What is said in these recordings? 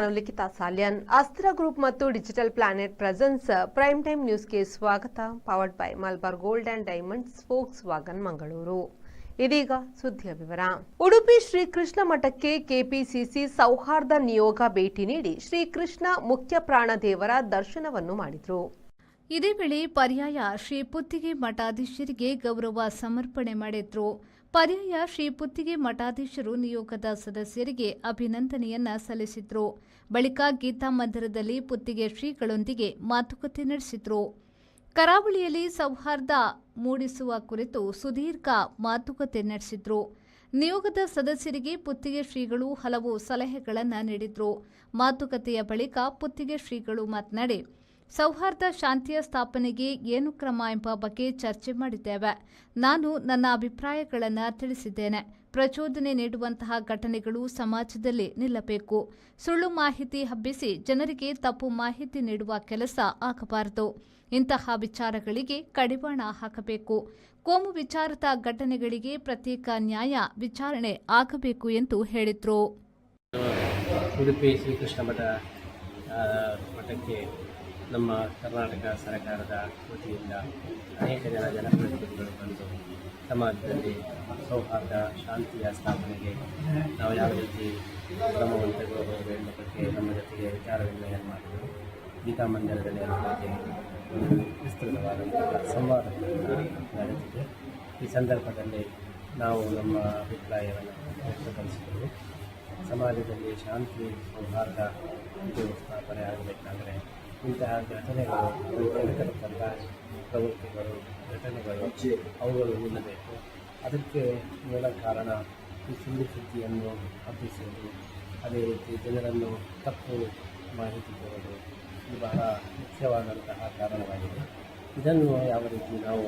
ನಾನು ಲಿಖಿತಾ ಸಾಲ್ಯನ್. ಅಸ್ತ್ರ ಗ್ರೂಪ್ ಮತ್ತು digital planet presence prime time ನ್ಯೂಸ್ಗೆ ಸ್ವಾಗತ. Powered by Malabar gold and diamonds, forks wagon Mangaluru. ಇದೀಗ ಸುದ್ದಿಯ ವಿವರ. ಉಡುಪಿ ಶ್ರೀಕೃಷ್ಣ ಮಠಕ್ಕೆ ಕೆಪಿಸಿಸಿ ಸೌಹಾರ್ದ ನಿಯೋಗ ಭೇಟಿ ನೀಡಿ ಶ್ರೀಕೃಷ್ಣ ಮುಖ್ಯ ಪ್ರಾಣದೇವರ ದರ್ಶನವನ್ನು ಮಾಡಿದರು. ಇದೇ ವೇಳೆ ಪರ್ಯಾಯ ಶ್ರೀ ಪುತ್ತಿಗೆ ಮಠಾಧೀಶರಿಗೆ ಗೌರವ ಸಮರ್ಪಣೆ ಮಾಡಿದ್ರು. ಪರ್ಯಾಯ ಶ್ರೀ ಪುತ್ತಿಗೆ ಮಠಾಧೀಶರು ನಿಯೋಗದ ಸದಸ್ಯರಿಗೆ ಅಭಿನಂದನೆಯನ್ನ ಸಲ್ಲಿಸಿದ್ರು. ಬಳಿಕ ಗೀತಾ ಮಂದಿರದಲ್ಲಿ ಪುತ್ತಿಗೆ ಶ್ರೀಗಳೊಂದಿಗೆ ಮಾತುಕತೆ ನಡೆಸಿದ್ರು. ಕರಾವಳಿಯಲ್ಲಿ ಸೌಹಾರ್ದ ಮೂಡಿಸುವ ಕುರಿತು ಸುದೀರ್ಘ ಮಾತುಕತೆ ನಡೆಸಿದ್ರು. ನಿಯೋಗದ ಸದಸ್ಯರಿಗೆ ಪುತ್ತಿಗೆ ಶ್ರೀಗಳು ಹಲವು ಸಲಹೆಗಳನ್ನು ನೀಡಿದ್ರು. ಮಾತುಕತೆಯ ಬಳಿಕ ಪುತ್ತಿಗೆ ಶ್ರೀಗಳು ಮಾತನಾಡಿ, ಸೌಹಾರ್ದ ಶಾಂತಿಯ ಸ್ಥಾಪನೆಗೆ ಏನು ಕ್ರಮ ಎಂಬ ಬಗ್ಗೆ ಚರ್ಚೆ ಮಾಡಿದ್ದೇವೆ. ನಾನು ನನ್ನ ಅಭಿಪ್ರಾಯಗಳನ್ನು ತಿಳಿಸಿದ್ದೇನೆ. ಪ್ರಚೋದನೆ ನೀಡುವಂತಹ ಘಟನೆಗಳು ಸಮಾಜದಲ್ಲಿ ನಿಲ್ಲಬೇಕು. ಸುಳ್ಳು ಮಾಹಿತಿ ಹಬ್ಬಿಸಿ ಜನರಿಗೆ ತಪ್ಪು ಮಾಹಿತಿ ನೀಡುವ ಕೆಲಸ ಆಗಬಾರದು. ಇಂತಹ ವಿಚಾರಗಳಿಗೆ ಕಡಿವಾಣ ಹಾಕಬೇಕು. ಕೋಮು ವಿಚಾರದ ಘಟನೆಗಳಿಗೆ ಪ್ರತ್ಯೇಕ ನ್ಯಾಯ ವಿಚಾರಣೆ ಆಗಬೇಕು ಎಂದು ಹೇಳಿದರು. ಉಡುಪಿ ಶ್ರೀಕೃಷ್ಣ ಮಠಕ್ಕೆ ನಮ್ಮ ಕರ್ನಾಟಕ ಸರ್ಕಾರದ ವತಿಯಿಂದ ಅನೇಕ ಜನಪ್ರತಿನಿಧಿಗಳು ಬಂದು ಸಮಾಜದಲ್ಲಿ ಸೌಹಾರ್ದ ಶಾಂತಿಯ ಸ್ಥಾಪನೆಗೆ ನಾವು ಯಾವ ರೀತಿ ಕ್ರಮವನ್ನು ತೆಗೆದುಕೊಳ್ಳಬಹುದು ಎಂಬ ಬಗ್ಗೆ ನಮ್ಮ ಜೊತೆಗೆ ವಿಚಾರ ವಿನಿಮಯ ಮಾಡಿದರು. ಗೀತಾ ಮಂದಿರದಲ್ಲಿ ಅದರ ಬಗ್ಗೆ ವಿಸ್ತೃತವಾದಂತಹ ಸಂವಾದಗಳನ್ನು ನಡೆದಿದೆ. ಈ ಸಂದರ್ಭದಲ್ಲಿ ನಾವು ನಮ್ಮ ಅಭಿಪ್ರಾಯವನ್ನು ವ್ಯಕ್ತಪಡಿಸಿದರು. ಸಮಾಜದಲ್ಲಿ ಶಾಂತಿ ಸೌಹಾರ್ದ ಇದು ಸ್ಥಾಪನೆ ಆಗಬೇಕಾದರೆ ಇಂತಹ ಘಟನೆಗಳು, ಜನಕರತಂದ ಪ್ರವೃತ್ತಿಗಳು, ಘಟನೆಗಳು ಅವುಗಳು ನಿಲ್ಲಬೇಕು. ಅದಕ್ಕೆ ಮೂಲ ಕಾರಣ ಈ ಸುಳ್ಳು ಸುದ್ದಿಯನ್ನು ಹಬ್ಬಿಸುವುದು, ಅದೇ ರೀತಿ ಜನರನ್ನು ತಪ್ಪು ಮಾಹಿತಿ ಕೊಡುವುದು ಇದು ಬಹಳ ಮುಖ್ಯವಾದಂತಹ ಕಾರಣವಾಗಿದೆ. ಇದನ್ನು ಯಾವ ರೀತಿ ನಾವು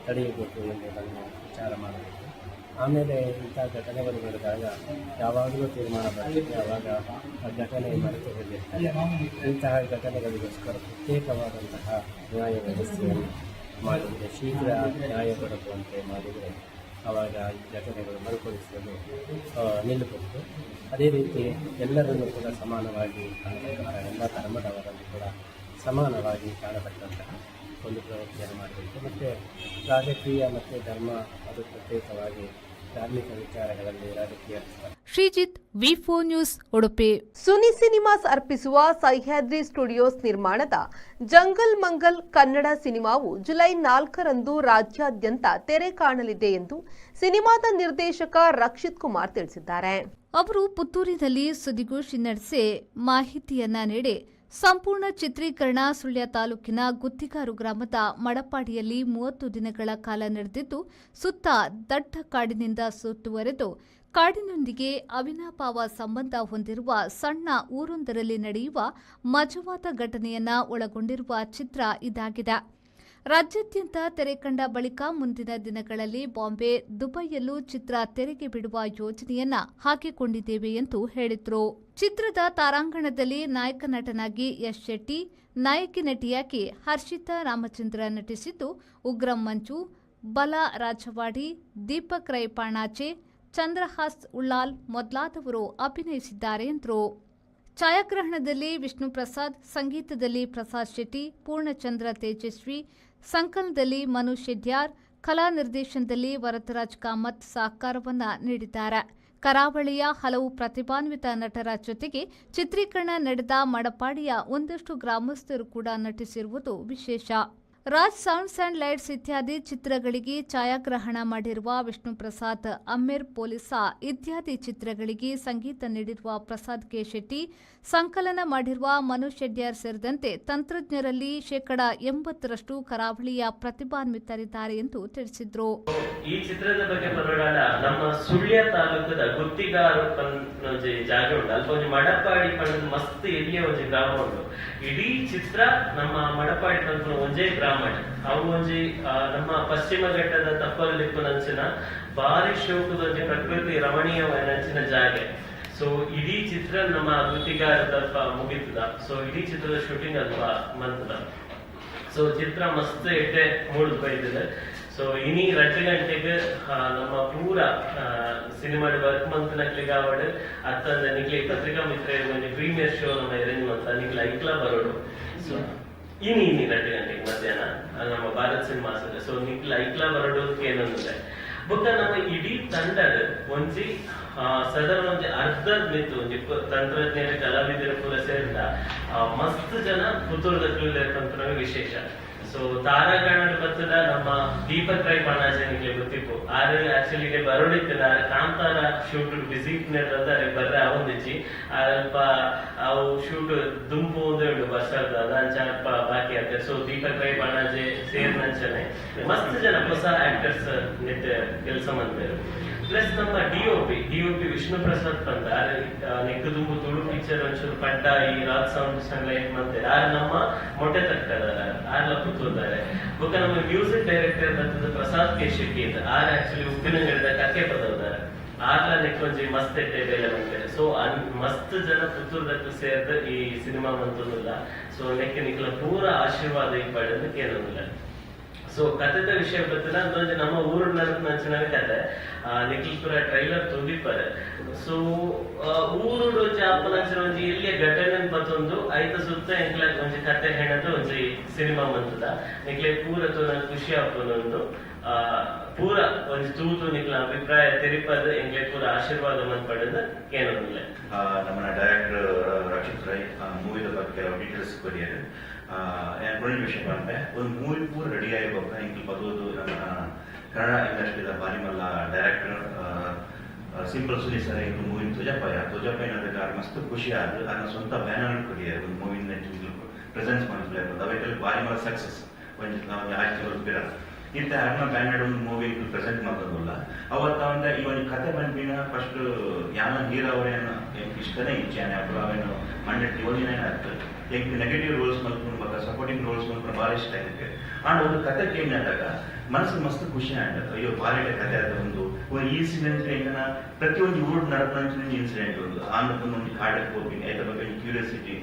ತಡೆಯಬೇಕು ಎಂಬುದನ್ನು ವಿಚಾರ ಮಾಡಬೇಕು. ಆಮೇಲೆ ಇಂಥ ಘಟನೆಗಳು ನಡೆದಾಗ ಯಾವಾಗಲೂ ತೀರ್ಮಾನ ಬರ್ತದೆ, ಆವಾಗ ಆ ಘಟನೆ ಮರೆತು ಹೋಗಿರ್ತದೆ. ಇಂತಹ ಘಟನೆಗಳಿಗೋಸ್ಕರ ಪ್ರತ್ಯೇಕವಾದಂತಹ ನ್ಯಾಯ ವ್ಯವಸ್ಥೆಯನ್ನು ಮಾಡಿದರೆ, ಶೀಘ್ರ ನ್ಯಾಯ ದೊರಕುವಂತೆ ಮಾಡಿದರೆ ಆವಾಗ ಈ ಘಟನೆಗಳು ಮರುಕಳಿಸಲು ನಿಲ್ಲಬಹುದು. ಅದೇ ರೀತಿ ಎಲ್ಲರನ್ನೂ ಕೂಡ ಸಮಾನವಾಗಿ ಕಾಣತಕ್ಕಂತಹ, ಎಲ್ಲ ಧರ್ಮದವರನ್ನು ಕೂಡ ಸಮಾನವಾಗಿ ಕಾಣತಕ್ಕಂತಹ ಒಂದು ಪ್ರವೃತ್ತಿಯನ್ನು ಮಾಡಬೇಕು. ಮತ್ತು ರಾಜಕೀಯ ಮತ್ತು ಧರ್ಮ ಅದು ಪ್ರತ್ಯೇಕವಾಗಿ ಧಾರ್ಮಿಕ ವಿಚಾರಗಳಲ್ಲಿ ರಾಜಕೀಯ. ಶ್ರೀಜಿತ್, ವಿ4 ನ್ಯೂಸ್, ಉಡುಪಿ. ಸುನಿ ಸಿನಿಮಾಸ್ ಅರ್ಪಿಸುವ ಸಹ್ಯಾದ್ರಿ ಸ್ಟುಡಿಯೋಸ್ ನಿರ್ಮಾಣದ ಜಂಗಲ್ ಮಂಗಲ್ ಕನ್ನಡ ಸಿನಿಮಾವು ಜುಲೈ 4ರಂದು ರಾಜ್ಯಾದ್ಯಂತ ತೆರೆ ಕಾಣಲಿದೆ ಎಂದು ಸಿನಿಮಾದ ನಿರ್ದೇಶಕ ರಕ್ಷಿತ್ ಕುಮಾರ್ ತಿಳಿಸಿದ್ದಾರೆ. ಅವರು ಪುತ್ತೂರಿನಲ್ಲಿ ಸುದ್ದಿಗೋಷ್ಠಿ ನಡೆಸಿ ಮಾಹಿತಿಯನ್ನ ನೀಡಿ, ಸಂಪೂರ್ಣ ಚಿತ್ರೀಕರಣ ಸುಳ್ಯ ತಾಲೂಕಿನ ಗುತ್ತಿಗಾರು ಗ್ರಾಮದ ಮಡಪಾಡಿಯಲ್ಲಿ 30 ದಿನಗಳ ಕಾಲ ನಡೆದಿದ್ದು, ಸುತ್ತ ದಟ್ಟ ಕಾಡಿನಿಂದ ಸುತ್ತುವರೆದು ಕಾಡಿನೊಂದಿಗೆ ಅವಿನಾಭಾವ ಸಂಬಂಧ ಹೊಂದಿರುವ ಸಣ್ಣ ಊರೊಂದರಲ್ಲಿ ನಡೆಯುವ ಮಜವಾದ ಘಟನೆಯನ್ನ ಒಳಗೊಂಡಿರುವ ಚಿತ್ರ ಇದಾಗಿದೆ. ರಾಜ್ಯಾದ್ಯಂತ ತೆರೆ ಕಂಡ ಬಳಿಕ ಮುಂದಿನ ದಿನಗಳಲ್ಲಿ ಬಾಂಬೆ, ದುಬೈಯಲ್ಲೂ ಚಿತ್ರ ತೆರೆಗೆ ಬಿಡುವ ಯೋಜನೆಯನ್ನ ಹಾಕಿಕೊಂಡಿದ್ದೇವೆ ಎಂದು ಹೇಳಿದ್ರು. ಚಿತ್ರದ ತಾರಾಂಗಣದಲ್ಲಿ ನಾಯಕ ನಟನಾಗಿ ಯಶ್ ಶೆಟ್ಟಿ, ನಾಯಕಿ ನಟಿಯಾಗಿ ಹರ್ಷಿತಾ ರಾಮಚಂದ್ರ ನಟಿಸಿದ್ದು, ಉಗ್ರಂ ಮಂಜು, ಬಲ ರಾಜವಾಡಿ, ದೀಪಕ್ ರೈ ಪಾಣಾಚೆ, ಚಂದ್ರಹಾಸ್ ಉಳ್ಳಾಲ್ ಮೊದಲಾದವರು ಅಭಿನಯಿಸಿದ್ದಾರೆ ಎಂದರು. ಛಾಯಾಗ್ರಹಣದಲ್ಲಿ ವಿಷ್ಣು ಪ್ರಸಾದ್, ಸಂಗೀತದಲ್ಲಿ ಪ್ರಸಾದ್ ಶೆಟ್ಟಿ, ಪೂರ್ಣಚಂದ್ರ ತೇಜಸ್ವಿ, ಸಂಕಲನದಲ್ಲಿ ಮನು ಶೆಡ್ಯಾರ್, ಕಲಾ ನಿರ್ದೇಶನದಲ್ಲಿ ವರದರಾಜ್ ಕಾಮತ್ ಸಹಕಾರವನ್ನು ನೀಡಿದ್ದಾರೆ. ಕರಾವಳಿಯ ಹಲವು ಪ್ರತಿಭಾನ್ವಿತ ನಟರ ಜೊತೆಗೆ ಚಿತ್ರೀಕರಣ ನಡೆದ ಮಡಪಾಡಿಯ ಒಂದಷ್ಟು ಗ್ರಾಮಸ್ಥರು ಕೂಡ ನಟಿಸಿರುವುದು ವಿಶೇಷ. ರಾಜ್ ಸೌಂಡ್ಸ್ ಅಂಡ್ ಲೈಟ್ಸ್ ಇತ್ಯಾದಿ ಚಿತ್ರಗಳಿಗೆ ಛಾಯಾಗ್ರಹಣ ಮಾಡಿರುವ ವಿಷ್ಣು ಪ್ರಸಾದ್, ಅಮ್ಮೇರ್ ಪೊಲೀಸ ಇತ್ಯಾದಿ ಚಿತ್ರಗಳಿಗೆ ಸಂಗೀತ ನೀಡಿರುವ ಪ್ರಸಾದ್ ಕೆ ಶೆಟ್ಟಿ, ಸಂಕಲನ ಮಾಡಿರುವ ಮನು ಶೆಡ್ಯಾರ್ ಸೇರಿದಂತೆ ತಂತ್ರಜ್ಞರಲ್ಲಿ 80% ಕರಾವಳಿಯ ಪ್ರತಿಭಾನ್ವಿತರಿದ್ದಾರೆ ಎಂದು ತಿಳಿಸಿದರು. ಈ ಚಿತ್ರದ ಬಗ್ಗೆ ಪರವಾಡ ನಮ್ಮ ಸುಳ್ಯ ತಾಲೂಕದ ಗುತ್ತಿಗಾರು ಜಾಗ ಉಂಟು, ಅಲ್ಪ ಒಂದು ಮಡಪಾಡಿ ಪಂಡ ಮಸ್ತ್ ಎಲ್ಲಿಯ ಒಂದು ಗ್ರಾಮ ಉಂಟು. ಇಡೀ ಚಿತ್ರ ನಮ್ಮ ಮಡಪಾಡಿ ಪಂಡ ಒಂದೇ ಗ್ರಾಮ ಅವು ಒಂಜಿ ನಮ್ಮ ಪಶ್ಚಿಮ ಘಟ್ಟದ ತಪ್ಪಲಿಪ್ಪನಂಚಿನ ಭಾರಿ ಶೋಕದೊಂದು ಪ್ರಕೃತಿ ರಮಣೀಯವಾದಂಚಿನ ಜಾಗೆ. ಸೊ ಇಡೀ ಚಿತ್ರ ನಮ್ಮ ಗುತ್ತಿಗಾರ ಅಲ್ಪ ಮುಗಿತದ. ಸೊ ಇಡೀ ಚಿತ್ರದ ಶೂಟಿಂಗ್ ಅಲ್ಪ ಮಂತದ. ಸೊ ಚಿತ್ರ ಮಸ್ತ್ ಎಟ್ಟೆ ಮೂಡ್ ಬೈದಿದೆ. ಸೊ ಇನಿ 2 ಗಂಟೆಗೆ ನಮ್ಮ ಪೂರ ಸಿನಿಮಾದ ವರ್ಕ್ ಮಂತ್ನಕ್ಲಿಗೆ ಆವಡ್ ಅತ್ತಂದ ನಿಕ್ಲೆ ಪತ್ರಿಕಾ ಮಿತ್ರ ಒಂದು ಪ್ರೀಮಿಯರ್ ಶೋ ನಮ್ಮ ಅರೇಂಜ್ ಮಾಡ್ತಾ ನಿಕ್ಲೆ ಐಕ್ಲ ಬರೋಡು. ಸೊ ಇನಿ 2 ಗಂಟೆಗೆ ಮಧ್ಯಾಹ್ನ ನಮ್ಮ ಭಾರತ್ ಸಿನಿಮಾಸ್ ಸೊ ನಿಕ್ಲೆ ಐಕ್ಲ ಬರೋಡು ಏನಂದ್ರೆ ಬೊಕ್ಕ ನಮ್ಮ ಇಡೀ ತಂಡದ ಒಂಜಿ ಸಾಧಾರಣ ಒಂಜಿ ಅರ್ಧ ಮಿತ್ತು ಒಂಜಿ ತಂತ್ರಜ್ಞರ ಕಲಾವಿದರ ಪೂರ ಸೇರಿದ ಮಸ್ತ್ ಜನ ಪುತ್ತೂರ್ದ ವಿಶೇಷ. ಸೊ ತಾರಾಗಣ ಬತ್ತದ ನಮ್ಮ ದೀಪಕ್ ರೈ ಪಣಾಜನಿಗೆ ಗೊತ್ತಿಪ್ಪು ಆದ್ರೆ ಆಕ್ಚುಲಿ ಬರೋಡಿತ್ತಿನ ಕಾಂತಾರ ಶೂಟ್ ಬಿಸಿ ಇಟ್ಟಿದ್ದಾರೆ ಬರ್ರೆ ಅವೊಂದಿಚ್ಚಿ ಅಲ್ಪ ಅವು ಶೂಟ್ ದುಂಪು ಒಂದೇ ಉಂಟು ಬಸ್ಸರ್ದ ಅದಂಚ ಅಲ್ಪ ಬಾಕಿ ಆಗ್ತದೆ. ಸೊ ದೀಪಕ್ ರೈ ಪಣಾಜೆ ಸೇರ್ನಂಚನೆ ಮಸ್ತ್ ಜನ ಹೊಸ ಆಕ್ಟರ್ಸ್ ಕೆಲಸ ಮಾಡ್ತಾರೆ. ಪ್ಲಸ್ ನಮ್ಮ ಡಿಒಪಿ ವಿಷ್ಣು ಪ್ರಸಾದ್ ಪಂತ ನೆಕ್ಕು ದುಂಬು ತುಳು ಪಿಕ್ಚರ್ ಒಂಚೂರು ಪಡ್ಡ ಈ ರಾಜ್ ಸೌಂಡ್ ಸನ್ಲೈಟ್ ಮಾಡ್ತಾರೆ ಆರು ನಮ್ಮ ಮೊಟ್ಟೆ ತಕ್ಕದಾರ ಆರ್ಲ ಕೂತ್ಕೊಳ್ತಾರೆ. ಬೊಕ್ಕ ನಮ್ಮ ಮ್ಯೂಸಿಕ್ ಡೈರೆಕ್ಟರ್ ಬಂತದ ಪ್ರಸಾದ್ ಕೆ ಶೆಟ್ಟಿ ಅಂತ ಆರ್ ಆಕ್ಚುಲಿ ಉಪ್ಪಿನಂಗಡದ ಕಕ್ಕೆ ಪದವದಾರ ಆರ್ಲ ನೆಕ್ಕೊಂಜಿ ಮಸ್ತ್ ಎಟ್ಟೆ ಬೇಲೆ ಮಾಡ್ತಾರೆ. ಸೊ ಮಸ್ತ್ ಜನ ಪುತ್ತೂರ್ದಕ್ಕೆ ಸೇರ್ದ ಈ ಸಿನಿಮಾ ಬಂತದಿಲ್ಲ. ಸೊ ನೆಕ್ಕೆ ನಿಕ್ಲ ಪೂರ ಆಶೀರ್ವಾದ ಈ ಪಡೆದು ಕೇಳೋದಿಲ್ಲ. ಸೊ ಕಥೆದ ವಿಷಯ ಬರ್ತಲ್ಲ ಅಂದ್ರೆ ನಮ್ಮ ಊರು ನಂಚಿನ ಕತೆ ನಿಖಿಲ್ ಪುರ ಟ್ರೈಲರ್ ತುಂಬಿಪ್ಪಾರೆ. ಸೊ ಊರು ಅಪ್ಪನಂಚಿನ ಒಂಜಿ ಇಲ್ಲಿಯ ಘಟನೆ ಬತ್ತೊಂದು ಐತ ಸುತ್ತ ಎಂಕ್ಲ ಒಂಜಿ ಕತೆ ಹೇಳದ ಒಂಜಿ ಸಿನಿಮಾ ಬಂತದ ನಿಕ್ಲೆ ಪೂರ ಖುಷಿ ಆಗ್ತದೊಂದು ಪೂರ ಒಂಜಿ ತೂತು ನಿಕ್ಲ ಅಭಿಪ್ರಾಯ ತೆರಿಪದ ಎಂಕ್ಲೆ ಪೂರ ಆಶೀರ್ವಾದ ಮಂತ್ ಪಡೆದ ಕೇಳೋದಿಲ್ಲ. ನಮ್ಮ ಡೈರೆಕ್ಟರ್ ರಕ್ಷಿತ್ ರೈ ಮೂವಿದ ಬಗ್ಗೆ ಕೆಲವು ಡೀಟೇಲ್ಸ್ ಕೊರಿಯರು ಒಂದು ವಿಷಯ ಬಂದ್ರೆ ಒಂದು ಮೂವಿ ಪೂರ ರೆಡಿ ಆಗಿವಾಗ ಇಂಗ್ಲಿ ಬದೋದು ನಮ್ಮ ಕನ್ನಡ ಇಂಡಸ್ಟ್ರಿದ ಬಾರಿಮಲ್ಲ ಡೈರೆಕ್ಟರ್ ಸಿಂಪಲ್ ಸುನಿ ಸರ್ ಇದು ಮೂವಿ ತುಜಪ್ಪ ಏನಂದ್ರೆ ಮಸ್ತ್ ಖುಷಿ ಆದ್ರು ಅದನ್ನ ಸ್ವಂತ ಬ್ಯಾನರ್ ಕೊರಿಯರು ಒಂದು ಮೂವಿನ ಪ್ರೆಸೆನ್ಸ್ ಮಾಡ್ತಾರೆ ಅವೈಕಲ್ಲಿ ಬಾರಿಮಲ್ಲ ಸಕ್ಸಸ್ ಒಂದು ಆಯ್ತು ಬೇಡ ಇಂಥ ಅರ್ನ ಬ್ಯಾನರ್ ಒಂದು ಮೂವಿ ಪ್ರೆಸೆಂಟ್ ಮಾಡೋದಲ್ಲ ಅವತ್ತ ಅವಂದ ಈ ಒಂದು ಕತೆ ಬಂದ್ಬಿನ ಫಸ್ಟ್ ಯಾನ ಹೀರೋ ಅವರೇನು ಇಷ್ಟನೇ ಇಚ್ಛಾನೆ ಅప్పుడు ಅವೇನು ಮಂಡಟ್ಟಿ ಓದಿನೇ ಆಗ್ತದೆ ನೆಗೆಟಿವ್ ರೋಲ್ಸ್ ಮಲ್ಕೊಂಡು ಬಕ್ಕ ಸಪೋರ್ಟಿಂಗ್ ರೋಲ್ಸ್ ಮಲ್ಕೊಂಡು ಭಾಳ ಇಷ್ಟ ಆಗುತ್ತೆ ಆಂಡ್ ಒಂದು ಕತೆ ಕೇಳಿ ಆದಾಗ ಮನಸ್ಸು ಮಸ್ತ್ ಖುಷಿ ಆಗುತ್ತೆ. ಅಯ್ಯೋ ಬಾಲಿಡೆ ಕತೆ ಆದ ಒಂದು ಇನ್ಸಿಡೆಂಟ್ ಏನನ್ನ ಪ್ರತಿಯೊಂದು ಊರು ನಡೆದ ಇನ್ಸಿಡೆಂಟ್ ಒಂದು ಆಂಧ್ರದೊಂದು ಕಾಡಕ್ಕೆ ಹೋಗಿ ಅದರ ಬಗ್ಗೆ ಕ್ಯೂರಿಯಾಸಿಟಿ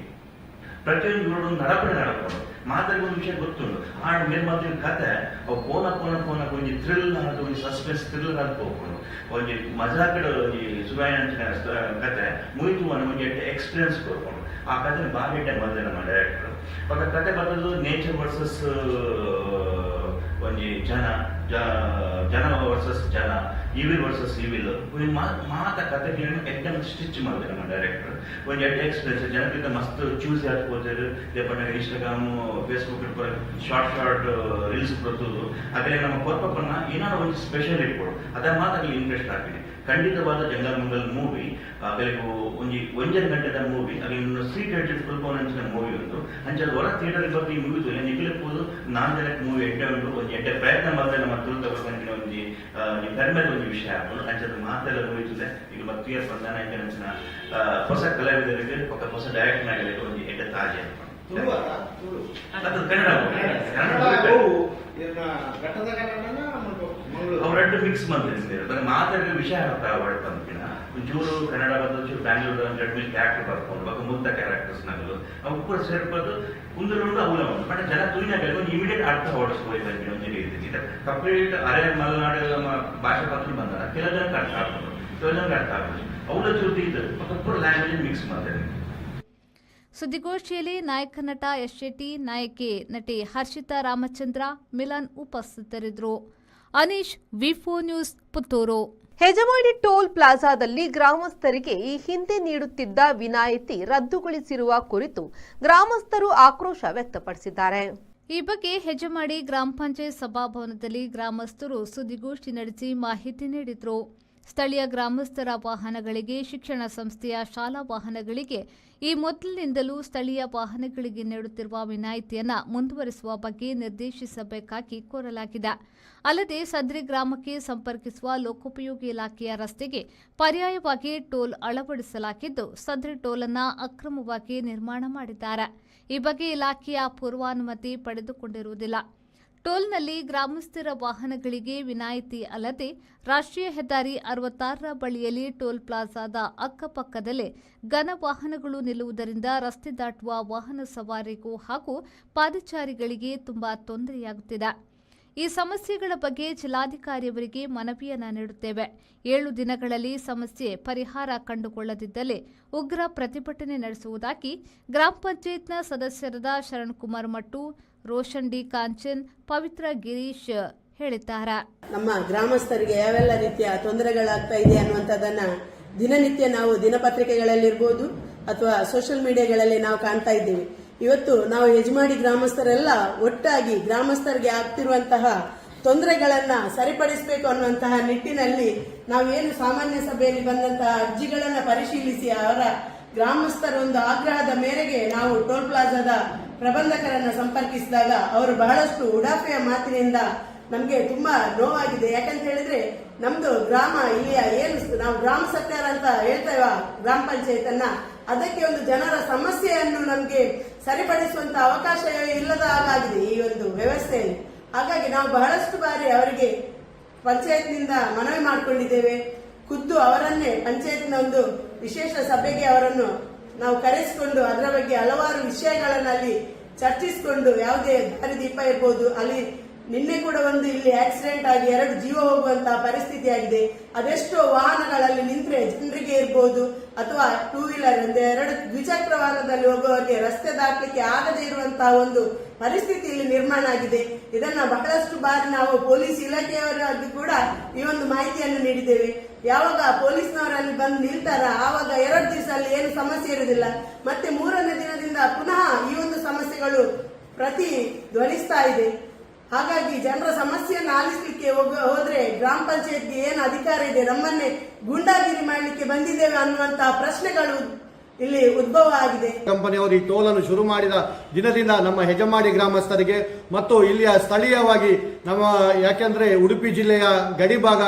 ಪ್ರತಿಯೊಂದು ಊರು ನಡಪಡು ಮಾತಾಡಿ ಒಂದು ವಿಷಯ ಗೊತ್ತುಂಟು ಆಡ್ ಮೇಲ್ಮಾದಿನ ಕತೆ ಅವು ಪೋನ ಒಂಜಿ ಥ್ರಿಲ್ ಆದ ಒಂದು ಸಸ್ಪೆನ್ಸ್ ಥ್ರಿಲ್ಲರ್ ಅಂತ ಹೋಗ್ಕೊಂಡು ಒಂಜಿ ಮಜಾಕಡ ಒಂಜಿ ಸುಗಾಯನ ಕತೆ ಮುಗಿತು ಒಂದು ಎಕ್ಸ್ಪೀರಿಯನ್ಸ್ ಕೊಡ್ಕೊಂಡು ಆ ಕತೆ ಬಾರಿ ಟೈಮ್ ಬಂದೆ ನಮ್ಮ ಡೈರೆಕ್ಟರ್ ఒక ಕತೆ ಬರೋದು ನೇಚರ್ ವರ್ಸಸ್ ಒಂಜಿ ಜನ ವರ್ಸಸ್ ಜನ ಈವಿಲ್ ವರ್ಸಸ್ ಈವಿಲ್ ಮಾತ ಕತೆ ಎಕ್ದಮ್ ಸ್ಟಿಚ್ ಮಾಡಿದೆ ನಮ್ಮ ಡೈರೆಕ್ಟರ್ ಒಂದು ಎಕ್ಸ್ಪೀರಿಯನ್ಸ್ ಜನಕ್ಕಿಂತ ಮಸ್ತ್ ಚೂಸ್ ಹಾಕೋತಾರೆ ಲೇಪಂಡ ಇನ್ಸ್ಟಾಗ್ರಾಮ್ ಫೇಸ್ಬುಕ್ ಶಾರ್ಟ್ ರೀಲ್ಸ್ ಬರ್ತದೆ ಅದೇ ನಮ್ಮ ಕೊರ್ಪನ್ನ ಏನಾದ್ರು ಒಂದು ಸ್ಪೆಷಲ್ ಇಟ್ಕೊಡು ಅದ ಮಾತಾಗಲಿ ಇಂಟ್ರೆಸ್ಟ್ ಹಾಕಿದೆ. ಖಂಡಿತವಾದ ಜಂಗಲ್ ಮಂಗಲ್ ಮೂವಿ ಅದಕ್ಕೂ ಒಂಜರ ಗಂಟೆದ ಮೂವಿ ಅಲ್ಲಿ ಸೀಕ್ರೆಟ್ ಫುಲ್ಪೋನ ಮೂವಿ ಉಂಟು ಅಂಚೆ ಹೊರ ಥಿಯೇಟರ್ ಬಗ್ಗೆ ಮುಗಿದು ನಿಖಿಲಪ್ಪದು 4 ಜನಕ್ಕೆ ಮೂವಿ ಎಡ್ಡೆ ಉಂಟು ಒಂದು ಎಡ್ಡೆ ಪ್ರಯತ್ನ ಮಾಡಿದ್ರೆ ನಮ್ಮ ತುಳಿದ ಒಂದು ಧರ್ಮದ ಒಂದು ವಿಷಯ ಆಗ್ಬೋದು ಅಂಚದ ಮಾತೆಲ್ಲ ಮುಗಿತದೆ. ಈಗ ಮತ್ತಿಯರ್ ಬಂದಾನ ಅಂಚಿನ ಹೊಸ ಕಲಾವಿದರಿಗೆ ಹೊಸ ಡೈರೆಕ್ಟರ್ ಆಗಲಿಕ್ಕೆ ಒಂದು ಎಡ್ಡೆ ತಾಜೆ ಅದು ಕನ್ನಡ ಅವರೆಡ್ಡು ಮಿಕ್ಸ್ ಮಾಡ್ತಾರೆ ಮಾತಾಡಿದ ವಿಷಯ ಅರ್ಥ ಆಗ್ಬಿಡ್ತಂತಿನ ಒಂಚೂರು ಕನ್ನಡ ಬಂದು ಒಂಚೂರು ಬ್ಯಾಂಗ್ಳೂರು ಒಂದು ಕ್ಯಾರೆಕ್ಟರ್ ಬರ್ಕೊಂಡು ಬಕ್ಕ ಮುದ್ದ ಕ್ಯಾರೆಕ್ಟರ್ಸ್ ನಗಲು ಅವು ಕೂಡ ಸೇರ್ಬೋದು ಕುಂದರುಂಡು ಅವಲ ಉಂಟು ಬಟ್ ಜನ ತುಳಿನಾಗಲಿ ಒಂದು ಇಮಿಡಿಯೇಟ್ ಅರ್ಥ ಹೊಡಿಸ್ಬೋದು ಒಂದು ರೀತಿ ಕಂಪ್ಲೀಟ್ ಅರೆ ಮಲೆನಾಡು ಭಾಷೆ ಪತ್ರ ಬಂದಾರ ಕೆಲವು ಜನಕ್ಕೆ ಅರ್ಥ ಆಗ್ಬೋದು ಕೆಲವು ಜನಕ್ಕೆ ಅರ್ಥ ಆಗ್ಬೋದು ಅವಳ ಜೊತೆ ಇದು ಪೂರ ಲ್ಯಾಂಗ್ವೇಜ್ ಮಿಕ್ಸ್ ಮಾಡ್ತಾರೆ. ಸುದ್ದಿಗೋಷ್ಠಿಯಲ್ಲಿ ನಾಯಕ ನಟ ಎಸ್ ಶೆಟ್ಟಿ, ನಾಯಕಿ ನಟಿ ಹರ್ಷಿತಾ ರಾಮಚಂದ್ರ, ಮಿಲನ್ ಉಪಸ್ಥಿತರಿದ್ದರು. ಅನೀಶ್, ವಿ4 ನ್ಯೂಸ್, ಪುತ್ತೂರು. ಹೆಜಮಾಡಿ ಟೋಲ್ ಪ್ಲಾಜಾದಲ್ಲಿ ಗ್ರಾಮಸ್ಥರಿಗೆ ಈ ಹಿಂದೆ ನೀಡುತ್ತಿದ್ದ ವಿನಾಯಿತಿ ರದ್ದುಗೊಳಿಸಿರುವ ಕುರಿತು ಗ್ರಾಮಸ್ಥರು ಆಕ್ರೋಶ ವ್ಯಕ್ತಪಡಿಸಿದ್ದಾರೆ. ಈ ಬಗ್ಗೆ ಹೆಜಮಾಡಿ ಗ್ರಾಮ ಪಂಚಾಯತ್ ಸಭಾಭವನದಲ್ಲಿ ಗ್ರಾಮಸ್ಥರು ಸುದ್ದಿಗೋಷ್ಠಿ ನಡೆಸಿ ಮಾಹಿತಿ ನೀಡಿದರು. ಸ್ಥಳೀಯ ಗ್ರಾಮಸ್ಥರ ವಾಹನಗಳಿಗೆ, ಶಿಕ್ಷಣ ಸಂಸ್ಥೆಯ ಶಾಲಾ ವಾಹನಗಳಿಗೆ ಈ ಮೊದಲಿನಿಂದಲೂ ಸ್ಥಳೀಯ ವಾಹನಗಳಿಗೆ ನೀಡುತ್ತಿರುವ ವಿನಾಯಿತಿಯನ್ನು ಮುಂದುವರಿಸುವ ಬಗ್ಗೆ ನಿರ್ದೇಶಿಸಬೇಕಾಗಿ ಕೋರಲಾಗಿದೆ. ಅಲ್ಲದೆ ಸದ್ರಿ ಗ್ರಾಮಕ್ಕೆ ಸಂಪರ್ಕಿಸುವ ಲೋಕೋಪಯೋಗಿ ಇಲಾಖೆಯ ರಸ್ತೆಗೆ ಪರ್ಯಾಯವಾಗಿ ಟೋಲ್ ಅಳವಡಿಸಲಾಗಿದ್ದು, ಸದ್ರಿ ಟೋಲ್ ಅನ್ನು ಅಕ್ರಮವಾಗಿ ನಿರ್ಮಾಣ ಮಾಡಿದ್ದಾರೆ. ಈ ಬಗ್ಗೆ ಇಲಾಖೆಯ ಪೂರ್ವಾನುಮತಿ ಪಡೆದುಕೊಂಡಿರುವುದಿಲ್ಲ. ಟೋಲ್ನಲ್ಲಿ ಗ್ರಾಮಸ್ಥರ ವಾಹನಗಳಿಗೆ ವಿನಾಯಿತಿ ಅಲ್ಲದೆ ರಾಷ್ಟ್ರೀಯ ಹೆದ್ದಾರಿ 66ರ ಬಳಿಯಲ್ಲಿ ಟೋಲ್ ಪ್ಲಾಜಾದ ಅಕ್ಕಪಕ್ಕದಲ್ಲೇ ಘನ ವಾಹನಗಳು ನಿಲ್ಲುವುದರಿಂದ ರಸ್ತೆ ದಾಟುವ ವಾಹನ ಸವಾರಿಗೂ ಹಾಗೂ ಪಾದಚಾರಿಗಳಿಗೆ ತುಂಬಾ ತೊಂದರೆಯಾಗುತ್ತಿದೆ. ಈ ಸಮಸ್ಯೆಗಳ ಬಗ್ಗೆ ಜಿಲ್ಲಾಧಿಕಾರಿಯವರಿಗೆ ಮನವಿಯನ್ನ ನೀಡುತ್ತೇವೆ. 7 ದಿನಗಳಲ್ಲಿ ಸಮಸ್ಯೆ ಪರಿಹಾರ ಕಂಡುಕೊಳ್ಳದಿದ್ದಲ್ಲಿ ಉಗ್ರ ಪ್ರತಿಭಟನೆ ನಡೆಸುವುದಾಗಿ ಗ್ರಾಮ ಪಂಚಾಯತ್ನ ಸದಸ್ಯರಾದ ಶರಣ್ ಕುಮಾರ್ ಮಟ್ಟು, ರೋಷನ್ ಡಿ ಕಾಂಚನ್, ಪವಿತ್ರ ಗಿರೀಶ್ ಹೇಳಿದ್ದಾರೆ. ನಮ್ಮ ಗ್ರಾಮಸ್ಥರಿಗೆ ಯಾವೆಲ್ಲ ರೀತಿಯ ತೊಂದರೆಗಳಾಗ್ತಾ ಇದೆ ಅನ್ನುವಂಥದ್ದನ್ನ ದಿನನಿತ್ಯ ನಾವು ದಿನಪತ್ರಿಕೆಗಳಲ್ಲಿರ್ಬೋದು ಅಥವಾ ಸೋಷಿಯಲ್ ಮೀಡಿಯಾಗಳಲ್ಲಿ ನಾವು ಕಾಣ್ತಾ ಇದ್ದೀವಿ. ಇವತ್ತು ನಾವು ಯಜಮಾಡಿ ಗ್ರಾಮಸ್ಥರೆಲ್ಲ ಒಟ್ಟಾಗಿ ಗ್ರಾಮಸ್ಥರಿಗೆ ಆಗ್ತಿರುವಂತಹ ತೊಂದರೆಗಳನ್ನ ಸರಿಪಡಿಸಬೇಕು ಅನ್ನುವಂತಹ ನಿಟ್ಟಿನಲ್ಲಿ ನಾವೇನು ಸಾಮಾನ್ಯ ಸಭೆಯಲ್ಲಿ ಬಂದಂತಹ ಅರ್ಜಿಗಳನ್ನ ಪರಿಶೀಲಿಸಿ ಅವರ ಗ್ರಾಮಸ್ಥರ ಒಂದು ಆಗ್ರಹದ ಮೇರೆಗೆ ನಾವು ಟೋಲ್ ಪ್ಲಾಜಾದ ಪ್ರಬಂಧಕರನ್ನ ಸಂಪರ್ಕಿಸಿದಾಗ ಅವರು ಬಹಳಷ್ಟು ಉಡಾಫೆಯ ಮಾತಿನಿಂದ ನಮ್ಗೆ ತುಂಬಾ ನೋವಾಗಿದೆ. ಯಾಕಂತ ಹೇಳಿದ್ರೆ ನಮ್ದು ಗ್ರಾಮ ಇಲ್ಲಿಯ ಏನು ನಾವು ಗ್ರಾಮ ಸರ್ಕಾರ ಅಂತ ಹೇಳ್ತೇವ ಗ್ರಾಮ ಪಂಚಾಯತ್ ಅನ್ನ, ಅದಕ್ಕೆ ಒಂದು ಜನರ ಸಮಸ್ಯೆಯನ್ನು ನಮ್ಗೆ ಸರಿಪಡಿಸುವಂತ ಅವಕಾಶ ಇಲ್ಲದ ಹಾಗಾಗಿದೆ ಈ ಒಂದು ವ್ಯವಸ್ಥೆಯಲ್ಲಿ. ಹಾಗಾಗಿ ನಾವು ಬಹಳಷ್ಟು ಬಾರಿ ಅವರಿಗೆ ಪಂಚಾಯತ್ನಿಂದ ಮನವಿ ಮಾಡಿಕೊಂಡಿದ್ದೇವೆ. ಖುದ್ದು ಅವರನ್ನೇ ಪಂಚಾಯತ್ನ ಒಂದು ವಿಶೇಷ ಸಭೆಗೆ ಅವರನ್ನು ನಾವು ಕರೆಸಿಕೊಂಡು ಅದರ ಬಗ್ಗೆ ಹಲವಾರು ವಿಷಯಗಳನ್ನಲ್ಲಿ ಚರ್ಚಿಸಿಕೊಂಡು ಯಾವುದೇ ದಾರಿದೀಪ ಇರ್ಬೋದು, ಅಲ್ಲಿ ನಿನ್ನೆ ಕೂಡ ಒಂದು ಇಲ್ಲಿ ಆಕ್ಸಿಡೆಂಟ್ ಆಗಿ 2 ಜೀವ ಹೋಗುವಂತಹ ಪರಿಸ್ಥಿತಿ ಆಗಿದೆ. ಅದೆಷ್ಟೋ ವಾಹನಗಳಲ್ಲಿ ನಿಂತ್ರೆ ಜನರಿಗೆ ಇರ್ಬೋದು ಅಥವಾ 2 ವೀಲರ್ 2 ದ್ವಿಚಕ್ರ ವಾಹನದಲ್ಲಿ ಹೋಗುವವರಿಗೆ ರಸ್ತೆ ದಾಟಲಿಕ್ಕೆ ಆಗದೇ ಇರುವಂತಹ ಒಂದು ಪರಿಸ್ಥಿತಿ ಇಲ್ಲಿ ನಿರ್ಮಾಣ ಆಗಿದೆ. ಇದನ್ನ ಬಹಳಷ್ಟು ಬಾರಿ ನಾವು ಪೊಲೀಸ್ ಇಲಾಖೆಯವರಾಗಿ ಕೂಡ ಈ ಒಂದು ಮಾಹಿತಿಯನ್ನು ನೀಡಿದ್ದೇವೆ. ಯಾವಾಗ ಪೊಲೀಸ್ನವರಲ್ಲಿ ಬಂದು ನಿಲ್ತಾರ ಆವಾಗ 2 ದಿವಸ ಅಲ್ಲಿ ಏನು ಸಮಸ್ಯೆ ಇರುವುದಿಲ್ಲ. ಮತ್ತೆ 3ನೇ ದಿನದಿಂದ ಪುನಃ ಈ ಒಂದು ಸಮಸ್ಯೆಗಳು ಪ್ರತಿ ಧ್ವನಿಸ್ತಾ ಇದೆ. ಹಾಗಾಗಿ ಜನರ ಸಮಸ್ಯೆಯನ್ನು ಆಲಿಸಲಿಕ್ಕೆ ಹೋದ್ರೆ ಗ್ರಾಮ ಪಂಚಾಯತ್ಗೆ ಏನು ಅಧಿಕಾರ ಇದೆ, ನಮ್ಮನ್ನೇ ಗೂಂಡಾಗಿರಿ ಮಾಡಲಿಕ್ಕೆ ಬಂದಿದ್ದೇವೆ ಅನ್ನುವಂತಹ ಪ್ರಶ್ನೆಗಳು ಇಲ್ಲಿ ಉದ್ಭವ ಆಗಿದೆ. ಕಂಪನಿಯವರು ಈ ಟೋಲ್ ಅನ್ನು ಶುರು ಮಾಡಿದ ದಿನದಿಂದ ನಮ್ಮ ಹೆಜಮಾಡಿ ಗ್ರಾಮಸ್ಥರಿಗೆ ಮತ್ತು ಇಲ್ಲಿಯ ಸ್ಥಳೀಯವಾಗಿ ನಮ್ಮ ಯಾಕೆಂದ್ರೆ ಉಡುಪಿ ಜಿಲ್ಲೆಯ ಗಡಿಭಾಗ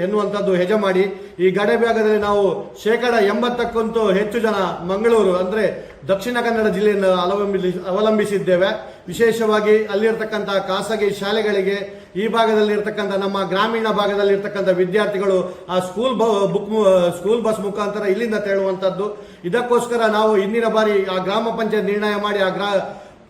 ಎನ್ನುವಂಥದ್ದು ಹೆಜಮಾಡಿ. ಈ ಗಡಿಭಾಗದಲ್ಲಿ ನಾವು 80%ಕ್ಕಂತೂ ಹೆಚ್ಚು ಜನ ಮಂಗಳೂರು ಅಂದ್ರೆ ದಕ್ಷಿಣ ಕನ್ನಡ ಜಿಲ್ಲೆಯನ್ನು ಅವಲಂಬಿಸಿದ್ದೇವೆ. ವಿಶೇಷವಾಗಿ ಅಲ್ಲಿರ್ತಕ್ಕಂಥ ಖಾಸಗಿ ಶಾಲೆಗಳಿಗೆ ಈ ಭಾಗದಲ್ಲಿ ಇರ್ತಕ್ಕಂಥ ನಮ್ಮ ಗ್ರಾಮೀಣ ಭಾಗದಲ್ಲಿ ಇರ್ತಕ್ಕಂಥ ವಿದ್ಯಾರ್ಥಿಗಳು ಆ ಸ್ಕೂಲ್ ಬಸ್ ಮುಖಾಂತರ ಇಲ್ಲಿಂದ ತೆರಳುವಂತದ್ದು. ಇದಕ್ಕೋಸ್ಕರ ನಾವು ಇಂದಿನ ಬಾರಿ ಆ ಗ್ರಾಮ ಪಂಚಾಯತ್ ನಿರ್ಣಯ ಮಾಡಿ ಆ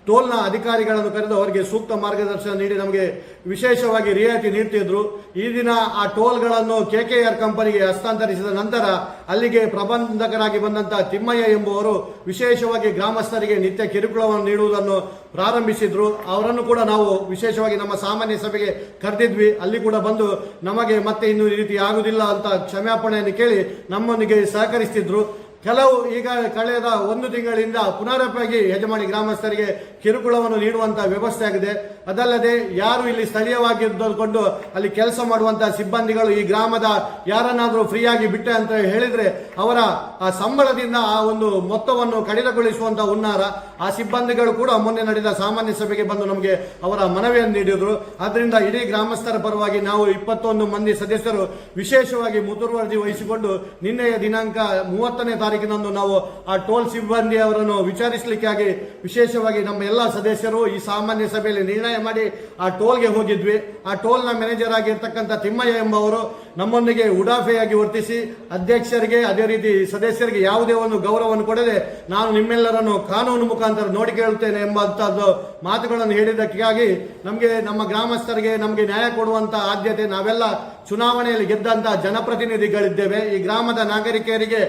ಟೋಲ್ನ ಅಧಿಕಾರಿಗಳನ್ನು ಕರೆದು ಅವರಿಗೆ ಸೂಕ್ತ ಮಾರ್ಗದರ್ಶನ ನೀಡಿ ನಮಗೆ ವಿಶೇಷವಾಗಿ ರಿಯಾಯಿತಿ ನೀಡ್ತಿದ್ರು. ಈ ದಿನ ಆ ಟೋಲ್ಗಳನ್ನು KKR ಕಂಪನಿಗೆ ಹಸ್ತಾಂತರಿಸಿದ ನಂತರ ಅಲ್ಲಿಗೆ ಪ್ರಬಂಧಕರಾಗಿ ಬಂದಂತಹ ತಿಮ್ಮಯ್ಯ ಎಂಬುವರು ವಿಶೇಷವಾಗಿ ಗ್ರಾಮಸ್ಥರಿಗೆ ನಿತ್ಯ ಕಿರುಕುಳವನ್ನು ನೀಡುವುದನ್ನು ಪ್ರಾರಂಭಿಸಿದ್ರು. ಅವರನ್ನು ಕೂಡ ನಾವು ವಿಶೇಷವಾಗಿ ನಮ್ಮ ಸಾಮಾನ್ಯ ಸಭೆಗೆ ಕರೆದಿದ್ವಿ. ಅಲ್ಲಿ ಕೂಡ ಬಂದು ನಮಗೆ ಮತ್ತೆ ಇನ್ನು ಈ ರೀತಿ ಆಗುವುದಿಲ್ಲ ಅಂತ ಕ್ಷಮಾಪಣೆಯನ್ನು ಕೇಳಿ ನಮ್ಮೊಂದಿಗೆ ಸಹಕರಿಸುತ್ತಿದ್ರು. ಕೆಲವು ಈಗ ಕಳೆದ 1 ತಿಂಗಳಿಂದ ಪುನರಪಾಗಿ ಯಜಮಾನಿ ಗ್ರಾಮಸ್ಥರಿಗೆ ಕಿರುಕುಳವನ್ನು ನೀಡುವಂತಹ ವ್ಯವಸ್ಥೆ ಆಗಿದೆ. ಅದಲ್ಲದೆ ಯಾರು ಇಲ್ಲಿ ಸ್ಥಳೀಯವಾಗಿದ್ದುಕೊಂಡು ಅಲ್ಲಿ ಕೆಲಸ ಮಾಡುವಂತಹ ಸಿಬ್ಬಂದಿಗಳು ಈ ಗ್ರಾಮದ ಯಾರನ್ನಾದರೂ ಫ್ರೀಯಾಗಿ ಬಿಟ್ಟೆ ಅಂತ ಹೇಳಿದ್ರೆ ಅವರ ಆ ಸಂಬಳದಿಂದ ಆ ಒಂದು ಮೊತ್ತವನ್ನು ಕಡಿತಗೊಳಿಸುವಂತಹ ಹುನ್ನಾರ. ಆ ಸಿಬ್ಬಂದಿಗಳು ಕೂಡ ಮೊನ್ನೆ ನಡೆದ ಸಾಮಾನ್ಯ ಸಭೆಗೆ ಬಂದು ನಮಗೆ ಅವರ ಮನವಿಯನ್ನು ನೀಡಿದ್ರು. ಆದ್ರಿಂದ ಇಡೀ ಗ್ರಾಮಸ್ಥರ ಪರವಾಗಿ ನಾವು 21 ಮಂದಿ ಸದಸ್ಯರು ವಿಶೇಷವಾಗಿ ಮುತುವರ್ಜಿ ವಹಿಸಿಕೊಂಡು ನಿನ್ನೆಯ ದಿನಾಂಕ 30ನೇ ತಾರೀಕಿನಂದು ನಾವು ಆ ಟೋಲ್ ಸಿಬ್ಬಂದಿ ಅವರನ್ನು ವಿಚಾರಿಸಲಿಕ್ಕಾಗಿ ವಿಶೇಷವಾಗಿ ನಮ್ಮ ಎಲ್ಲ ಸದಸ್ಯರು ಈ ಸಾಮಾನ್ಯ ಸಭೆಯಲ್ಲಿ ನಿರ್ಣಯ ಮಾಡಿ ಆ ಟೋಲ್ಗೆ ಹೋಗಿದ್ವಿ. ಆ ಟೋಲ್ನ ಮ್ಯಾನೇಜರ್ ಆಗಿರ್ತಕ್ಕಂಥ ತಿಮ್ಮಯ್ಯ ಎಂಬವರು ನಮ್ಮೊಂದಿಗೆ ಉಡಾಫೆಯಾಗಿ ವರ್ತಿಸಿ ಅಧ್ಯಕ್ಷರಿಗೆ ಅದೇ ರೀತಿ ಸದಸ್ಯರಿಗೆ ಯಾವುದೇ ಒಂದು ಗೌರವವನ್ನು ಕೊಡದೆ ನಾನು ನಿಮ್ಮೆಲ್ಲರನ್ನು ಕಾನೂನು ಮುಖಾಂತರ ನೋಡಿಕೊಳ್ಳುತ್ತೇನೆ ಎಂಬಂತದ್ದು ಮಾತುಗಳನ್ನು ಹೇಳಿದ್ದಕ್ಕಾಗಿ ನಮಗೆ ನಮ್ಮ ಗ್ರಾಮಸ್ಥರಿಗೆ ನಮಗೆ ನ್ಯಾಯ ಕೊಡುವಂತ ಆದ್ಯತೆ ನಾವೆಲ್ಲ ಚುನಾವಣೆಯಲ್ಲಿ ಗೆದ್ದಂತಹ ಜನಪ್ರತಿನಿಧಿಗಳಿದ್ದೇವೆ. ಈ ಗ್ರಾಮದ ನಾಗರಿಕರಿಗೆ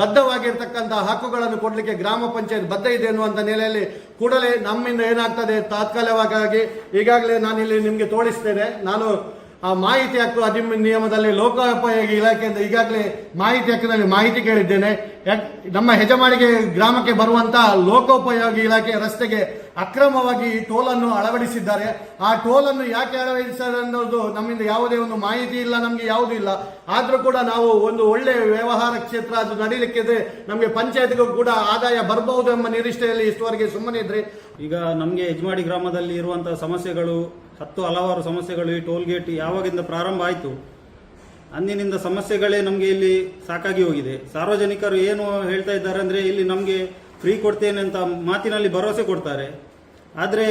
ಬದ್ಧವಾಗಿರ್ತಕ್ಕಂತಹ ಹಕ್ಕುಗಳನ್ನು ಕೊಡಲಿಕ್ಕೆ ಗ್ರಾಮ ಪಂಚಾಯತ್ ಬದ್ಧ ಇದೆ ಎನ್ನುವಂತ ನೆಲೆಯಲ್ಲಿ ಕೂಡಲೇ ನಮ್ಮಿಂದ ಏನಾಗ್ತದೆ ತಾತ್ಕಾಲಿಕವಾಗಿ ಈಗಾಗಲೇ ನಾನಿಲ್ಲಿ ನಿಮಗೆ ತೋರಿಸ್ತೇನೆ. ನಾನು ಆ ಮಾಹಿತಿ ಹಕ್ಕು ಅಧಿನಿಯಮದಲ್ಲಿ ಲೋಕೋಪಯೋಗಿ ಇಲಾಖೆಯಿಂದ ಈಗಾಗಲೇ ಮಾಹಿತಿ ಹಕ್ಕಿನಲ್ಲಿ ಮಾಹಿತಿ ಕೇಳಿದ್ದೇನೆ. ನಮ್ಮ ಹೆಜಮಾಡಿಗೆ ಗ್ರಾಮಕ್ಕೆ ಬರುವಂತಹ ಲೋಕೋಪಯೋಗಿ ಇಲಾಖೆ ರಸ್ತೆಗೆ ಅಕ್ರಮವಾಗಿ ಈ ಟೋಲ್ ಅನ್ನು ಅಳವಡಿಸಿದ್ದಾರೆ. ಆ ಟೋಲ್ ಅನ್ನು ಯಾಕೆ ಅಳವಡಿಸಿದ್ದಾರೆ ಅನ್ನೋದು ನಮ್ಮಿಂದ ಯಾವುದೇ ಒಂದು ಮಾಹಿತಿ ಇಲ್ಲ, ನಮಗೆ ಯಾವುದೂ ಇಲ್ಲ. ಆದ್ರೂ ಕೂಡ ನಾವು ಒಂದು ಒಳ್ಳೆ ವ್ಯವಹಾರ ಕ್ಷೇತ್ರ ಅದು ನಡೀಲಿಕ್ಕಿದ್ರೆ ನಮಗೆ ಪಂಚಾಯತ್ಗೂ ಕೂಡ ಆದಾಯ ಬರಬಹುದು ಎಂಬ ನಿರೀಕ್ಷೆಯಲ್ಲಿ ಇಷ್ಟವರೆಗೆ ಸುಮ್ಮನೆ ಇದ್ರಿ. ಈಗ ನಮಗೆ ಹೆಜಮಾಡಿ ಗ್ರಾಮದಲ್ಲಿ ಇರುವಂತಹ ಸಮಸ್ಯೆಗಳು ಹಲವಾರು ಸಮಸ್ಯೆಗಳು ಈ ಟೋಲ್ ಗೇಟ್ ಯಾವಾಗಿಂದ ಪ್ರಾರಂಭ ಆಯಿತು ಅಂದಿನಿಂದ ಸಮಸ್ಯೆಗಳೇ ನಮಗೆ ಇಲ್ಲಿ ಸಾಕಾಗಿ ಹೋಗಿದೆ. ಸಾರ್ವಜನಿಕರು ಏನು ಹೇಳ್ತಾ ಇದ್ದಾರೆ ಅಂದರೆ ಇಲ್ಲಿ ನಮಗೆ ಫ್ರೀ ಕೊಡ್ತೇನೆ ಅಂತ ಮಾತಿನಲ್ಲಿ ಭರವಸೆ ಕೊಡ್ತಾರೆ. ಆದರೆ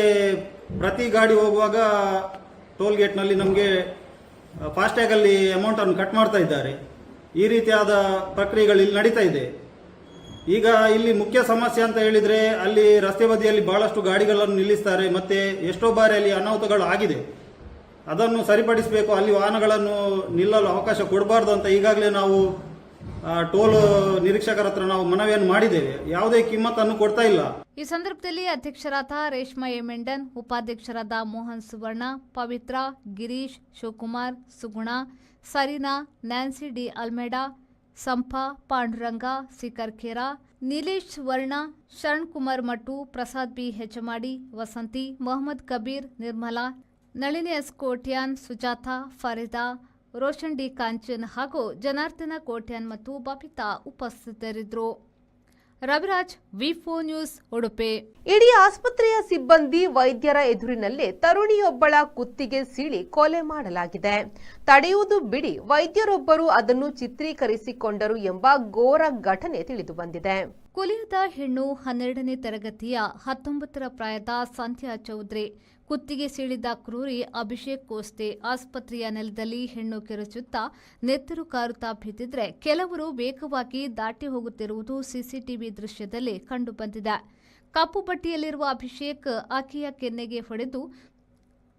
ಪ್ರತಿ ಗಾಡಿ ಹೋಗುವಾಗ ಟೋಲ್ ಗೇಟ್ನಲ್ಲಿ ನಮಗೆ ಫಾಸ್ಟ್ಯಾಗಲ್ಲಿ ಅಮೌಂಟನ್ನು ಕಟ್ ಮಾಡ್ತಾ ಇದ್ದಾರೆ. ಈ ರೀತಿಯಾದ ಪ್ರಕ್ರಿಯೆಗಳು ಇಲ್ಲಿ ನಡೀತಾ ಇದೆ. ಈಗ ಇಲ್ಲಿ ಮುಖ್ಯ ಸಮಸ್ಯೆ ಅಂತ ಹೇಳಿದ್ರೆ ಅಲ್ಲಿ ರಸ್ತೆ ಬದಿಯಲ್ಲಿ ಬಹಳಷ್ಟು ಗಾಡಿಗಳನ್ನು ನಿಲ್ಲಿಸ್ತಾರೆ. ಮತ್ತೆ ಎಷ್ಟೋ ಬಾರಿ ಅಲ್ಲಿ ಅನಾಹುತಗಳು ಆಗಿದೆ. ಅದನ್ನು ಸರಿಪಡಿಸಬೇಕು, ಅಲ್ಲಿ ವಾಹನಗಳನ್ನು ನಿಲ್ಲಲು ಅವಕಾಶ ಕೊಡಬಾರ್ದು ಅಂತ ಈಗಾಗಲೇ ನಾವು ಟೋಲ್ ನಿರೀಕ್ಷಕರ ಹತ್ರ ನಾವು ಮನವಿಯನ್ನು ಮಾಡಿದ್ದೇವೆ. ಯಾವುದೇ ಕಿಮ್ಮತ್ತನ್ನು ಕೊಡ್ತಾ ಇಲ್ಲ. ಈ ಸಂದರ್ಭದಲ್ಲಿ ಅಧ್ಯಕ್ಷರಾದ ರೇಷ್ಮಾ ಎ ಮೆಂಡನ್, ಉಪಾಧ್ಯಕ್ಷರಾದ Mohan Suvarna, Pavitra, Girish, Shivakumar, Suguna, Sarina, Nancy D Almeida, Sampa, Pandurang, Sikarkhera, Neelesh Suvarna, Sharan Kumar Mattu, Prasad B Hejamadi, Vasanthi, Mohammed Kabir, Nirmala, Nalini S Kotian, Sujatha, Farida, Roshan D Kanchan ಹಾಗೂ ಜನಾರ್ದನ ಕೋಟ್ಯಾನ್ ಮತ್ತು ಬಬಿತಾ ಉಪಸ್ಥಿತರಿದ್ದರು. Raviraj, V4 news, Udupi. ಇಡೀ ಆಸ್ಪತ್ರೆಯ ಸಿಬ್ಬಂದಿ ವೈದ್ಯರ ಎದುರಿನಲ್ಲೇ ತರುಣಿಯೊಬ್ಬಳ ಕುತ್ತಿಗೆ ಸೀಳಿ ಕೊಲೆ ಮಾಡಲಾಗಿದೆ. ತಡೆಯುವುದು ಬಿಡಿ, ವೈದ್ಯರೊಬ್ಬರು ಅದನ್ನು ಚಿತ್ರೀಕರಿಸಿಕೊಂಡರು ಎಂಬ ಘೋರ ಘಟನೆ ತಿಳಿದುಬಂದಿದೆ. ಕುಲಿಯದ ಹೆಣ್ಣು 12ನೇ ತರಗತಿಯ 19ರ ಪ್ರಾಯದ ಸಂಧ್ಯಾ ಚೌಧರಿ. ಕುತ್ತಿಗೆ ಸೀಳಿದ ಕ್ರೂರಿ ಅಭಿಷೇಕ್ ಕೋಸ್ತೆ. ಆಸ್ಪತ್ರೆಯ ನೆಲದಲ್ಲಿ ಹೆಣ್ಣು ಕೆರಚುತ್ತಾ ನೆತ್ತರು ಕಾರುತ್ತಾ ಬಿದ್ದಿದ್ರೆ ಕೆಲವರು ವೇಗವಾಗಿ ದಾಟಿ ಹೋಗುತ್ತಿರುವುದು ಸಿಸಿಟಿವಿ ದೃಶ್ಯದಲ್ಲಿ ಕಂಡುಬಂದಿದೆ. ಕಪ್ಪು ಬಟ್ಟೆಯಲ್ಲಿರುವ ಅಭಿಷೇಕ್ ಆಕೆಯ ಕೆನ್ನೆಗೆ ಹೊಡೆದು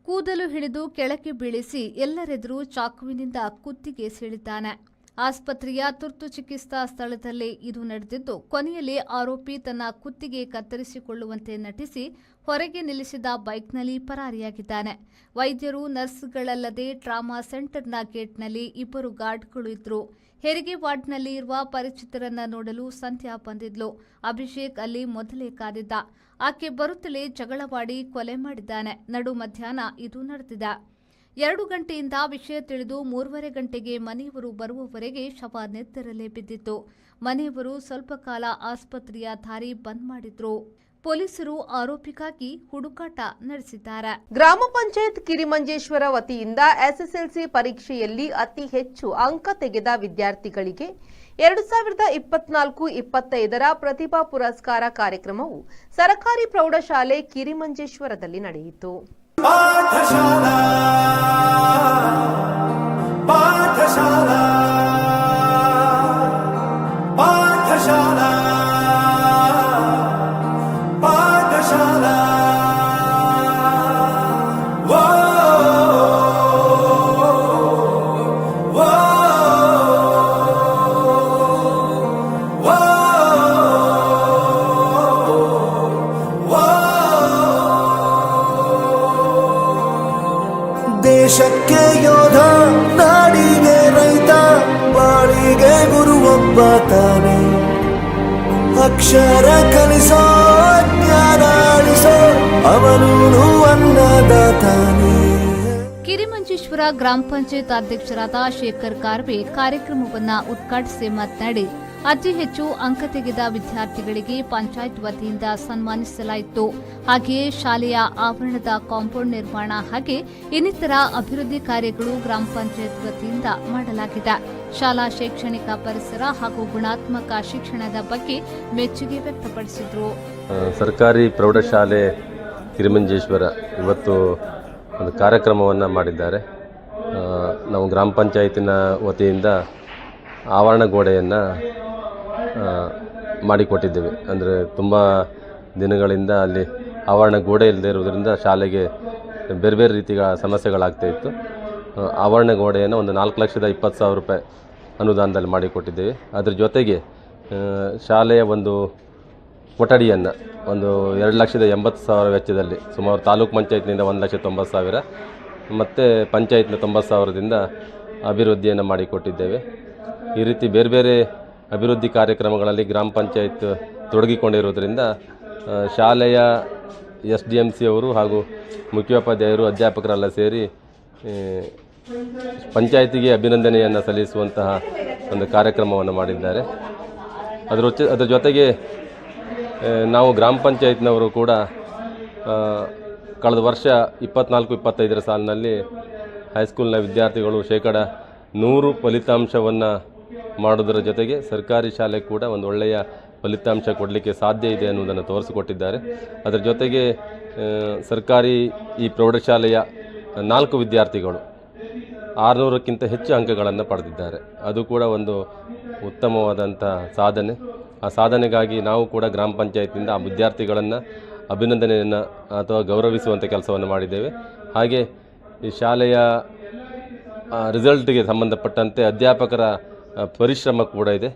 ಕೂದಲು ಹಿಡಿದು ಕೆಳಕ್ಕೆ ಬೀಳಿಸಿ ಎಲ್ಲರೆದುರು ಚಾಕುವಿನಿಂದ ಕುತ್ತಿಗೆ ಸೀಳಿದ್ದಾನೆ. ಆಸ್ಪತ್ರೆಯ ತುರ್ತು ಚಿಕಿತ್ಸಾ ಸ್ಥಳದಲ್ಲೇ ಇದು ನಡೆದಿದ್ದು, ಕೊನೆಯಲ್ಲಿ ಆರೋಪಿ ತನ್ನ ಕುತ್ತಿಗೆ ಕತ್ತರಿಸಿಕೊಳ್ಳುವಂತೆ ನಟಿಸಿ ಹೊರಗೆ ನಿಲ್ಲಿಸಿದ ಬೈಕ್ನಲ್ಲಿ ಪರಾರಿಯಾಗಿದ್ದಾನೆ. ವೈದ್ಯರು, ನರ್ಸ್ಗಳಲ್ಲದೆ ಟ್ರಾಮಾ ಸೆಂಟರ್ನ ಗೇಟ್ನಲ್ಲಿ 2 ಗಾರ್ಡ್ಗಳು ಇದ್ರು. ಹೆರಿಗೆ ವಾರ್ಡ್ನಲ್ಲಿ ಇರುವ ಪರಿಚಿತರನ್ನ ನೋಡಲು ಸಂಧ್ಯಾ ಬಂದಿದ್ಲು. ಅಭಿಷೇಕ್ ಅಲ್ಲಿ ಮೊದಲೇ ಕಾದಿದ್ದ. ಆಕೆ ಬರುತ್ತಲೇ ಜಗಳವಾಡಿ ಕೊಲೆ ಮಾಡಿದ್ದಾನೆ. ನಡು ಮಧ್ಯಾಹ್ನ ಇದು ನಡೆದಿದೆ. 2 ಗಂಟೆಯಿಂದ ವಿಷಯ ತಿಳಿದು 3:30 ಗಂಟೆಗೆ ಮನೆಯವರು ಬರುವವರೆಗೆ ಶವ ನೆತ್ತರಲ್ಲೇ ಬಿದ್ದಿತ್ತು. ಮನೆಯವರು ಸ್ವಲ್ಪ ಕಾಲ ಆಸ್ಪತ್ರೆಯ ದಾರಿ ಬಂದ್ ಮಾಡಿದ್ರು. ಪೊಲೀಸರು ಆರೋಪಿಗಾಗಿ ಹುಡುಕಾಟ ನಡೆಸಿದ್ದಾರೆ. ಗ್ರಾಮ ಪಂಚಾಯತ್ ಕಿರಿಮಂಜೇಶ್ವರ ವತಿಯಿಂದ ಎಸ್ಎಸ್ಎಲ್ಸಿ ಪರೀಕ್ಷೆಯಲ್ಲಿ ಅತಿ ಹೆಚ್ಚು ಅಂಕ ತೆಗೆದ ವಿದ್ಯಾರ್ಥಿಗಳಿಗೆ 2024-25ರ ಪ್ರತಿಭಾ ಪುರಸ್ಕಾರ ಕಾರ್ಯಕ್ರಮವು ಸರ್ಕಾರಿ ಪ್ರೌಢಶಾಲೆ ಕಿರಿಮಂಜೇಶ್ವರದಲ್ಲಿ ನಡೆಯಿತು. ಪಾಠಶಾಲಾ ಪಾಠಶಾಲಾ ಪಾಠಶಾಲಾ ಪಾಠಶಾಲಾ ವೋ ವೋ ವೋ ದೇಶಕ್ಕೆ ಯೋಧ, ನಾಡಿಗೆ ರೈತ, ಬಾಳಿಗೆ ಗುರುವೊಬ್ಬ ತಾನೆ. ಅಕ್ಷರ ಕಲಿಸೋ, ಜ್ಞಾನ ಅಳಿಸೋ, ಅವನು ಅನ್ನದಾತಾನೆ. ಕಿರಿಮಂಜೇಶ್ವರ ಗ್ರಾಮ ಪಂಚಾಯತ್ ಅಧ್ಯಕ್ಷರಾದ ಶೇಖರ್ ಕಾರ್ವೆ ಕಾರ್ಯಕ್ರಮವನ್ನು ಉದ್ಘಾಟಿಸಿ ಮಾತನಾಡಿ, ಅತಿ ಹೆಚ್ಚು ಅಂಕ ತೆಗೆದ ವಿದ್ಯಾರ್ಥಿಗಳಿಗೆ ಪಂಚಾಯತ್ ವತಿಯಿಂದ ಸನ್ಮಾನಿಸಲಾಯಿತು. ಹಾಗೆಯೇ ಶಾಲೆಯ ಆವರಣದ ಕಾಂಪೌಂಡ್ ನಿರ್ಮಾಣ ಹಾಗೆ ಇನ್ನಿತರ ಅಭಿವೃದ್ಧಿ ಕಾರ್ಯಗಳು ಗ್ರಾಮ ಪಂಚಾಯತ್ ವತಿಯಿಂದ ಮಾಡಲಾಗಿದೆ. ಶಾಲಾ ಶೈಕ್ಷಣಿಕ ಪರಿಸರ ಹಾಗೂ ಗುಣಾತ್ಮಕ ಶಿಕ್ಷಣದ ಬಗ್ಗೆ ಮೆಚ್ಚುಗೆ ವ್ಯಕ್ತಪಡಿಸಿದರು. ಸರ್ಕಾರಿ ಪ್ರೌಢಶಾಲೆ ಕಿರಿಮಂಜೇಶ್ವರ ಇವತ್ತು ಒಂದು ಕಾರ್ಯಕ್ರಮವನ್ನು ಮಾಡಿದ್ದಾರೆ. ನಾವು ಗ್ರಾಮ ಪಂಚಾಯತಿನ ವತಿಯಿಂದ ಆವರಣ ಗೋಡೆಯನ್ನು ಮಾಡಿಕೊಟ್ಟಿದ್ದೇವೆ. ಅಂದರೆ ತುಂಬ ದಿನಗಳಿಂದ ಅಲ್ಲಿ ಆವರಣ ಗೋಡೆ ಇಲ್ಲದೆ ಇರುವುದರಿಂದ ಶಾಲೆಗೆ ಬೇರೆ ಬೇರೆ ರೀತಿಯ ಸಮಸ್ಯೆಗಳಾಗ್ತಾಯಿತ್ತು. ಆವರಣ ಗೋಡೆಯನ್ನು ಒಂದು 4,20,000 ರೂಪಾಯಿ ಅನುದಾನದಲ್ಲಿ ಮಾಡಿಕೊಟ್ಟಿದ್ದೇವೆ. ಅದರ ಜೊತೆಗೆ ಶಾಲೆಯ ಒಂದು ಕೊಠಡಿಯನ್ನು ಒಂದು 2,80,000 ವೆಚ್ಚದಲ್ಲಿ ಸುಮಾರು ತಾಲೂಕು ಪಂಚಾಯತ್ನಿಂದ 1,90,000 ಮತ್ತು ಪಂಚಾಯತ್ನ 90,000ದಿಂದ ಅಭಿವೃದ್ಧಿಯನ್ನು ಮಾಡಿಕೊಟ್ಟಿದ್ದೇವೆ. ಈ ರೀತಿ ಬೇರೆ ಬೇರೆ ಅಭಿವೃದ್ಧಿ ಕಾರ್ಯಕ್ರಮಗಳಲ್ಲಿ ಗ್ರಾಮ ಪಂಚಾಯತ್ ತೊಡಗಿಕೊಂಡಿರುವುದರಿಂದ ಶಾಲೆಯ SDMC ಅವರು ಹಾಗೂ ಮುಖ್ಯೋಪಾಧ್ಯಾಯರು, ಅಧ್ಯಾಪಕರೆಲ್ಲ ಸೇರಿ ಪಂಚಾಯತಿಗೆ ಅಭಿನಂದನೆಯನ್ನು ಸಲ್ಲಿಸುವಂತಹ ಒಂದು ಕಾರ್ಯಕ್ರಮವನ್ನು ಮಾಡಿದ್ದಾರೆ. ಅದರ ಜೊತೆಗೆ ನಾವು ಗ್ರಾಮ ಪಂಚಾಯತ್ನವರು ಕೂಡ ಕಳೆದ ವರ್ಷ 24-25 ಸಾಲಿನಲ್ಲಿ ಹೈಸ್ಕೂಲ್ನ ವಿದ್ಯಾರ್ಥಿಗಳು 100% ಫಲಿತಾಂಶವನ್ನು ಮಾಡೋದರ ಜೊತೆಗೆ ಸರ್ಕಾರಿ ಶಾಲೆ ಕೂಡ ಒಂದು ಒಳ್ಳೆಯ ಫಲಿತಾಂಶ ಕೊಡಲಿಕ್ಕೆ ಸಾಧ್ಯ ಇದೆ ಅನ್ನೋದನ್ನು ತೋರಿಸಿಕೊಟ್ಟಿದ್ದಾರೆ. ಅದರ ಜೊತೆಗೆ ಸರ್ಕಾರಿ ಈ ಪ್ರೌಢಶಾಲೆಯ 4 ವಿದ್ಯಾರ್ಥಿಗಳು 600ಕ್ಕಿಂತ ಹೆಚ್ಚು ಅಂಕಗಳನ್ನು ಪಡೆದಿದ್ದಾರೆ. ಅದು ಕೂಡ ಒಂದು ಉತ್ತಮವಾದಂಥ ಸಾಧನೆ. ಆ ಸಾಧನೆಗಾಗಿ ನಾವು ಕೂಡ ಗ್ರಾಮ ಪಂಚಾಯತಿಂದ ಆ ವಿದ್ಯಾರ್ಥಿಗಳನ್ನು ಅಭಿನಂದನೆಯನ್ನು ಅಥವಾ ಗೌರವಿಸುವಂಥ ಕೆಲಸವನ್ನು ಮಾಡಿದ್ದೇವೆ. ಹಾಗೆ ಈ ಶಾಲೆಯ ರಿಸಲ್ಟ್ಗೆ ಸಂಬಂಧಪಟ್ಟಂತೆ ಅಧ್ಯಾಪಕರ ಪರಿಶ್ರಮ ಕೂಡ ಇದೆ.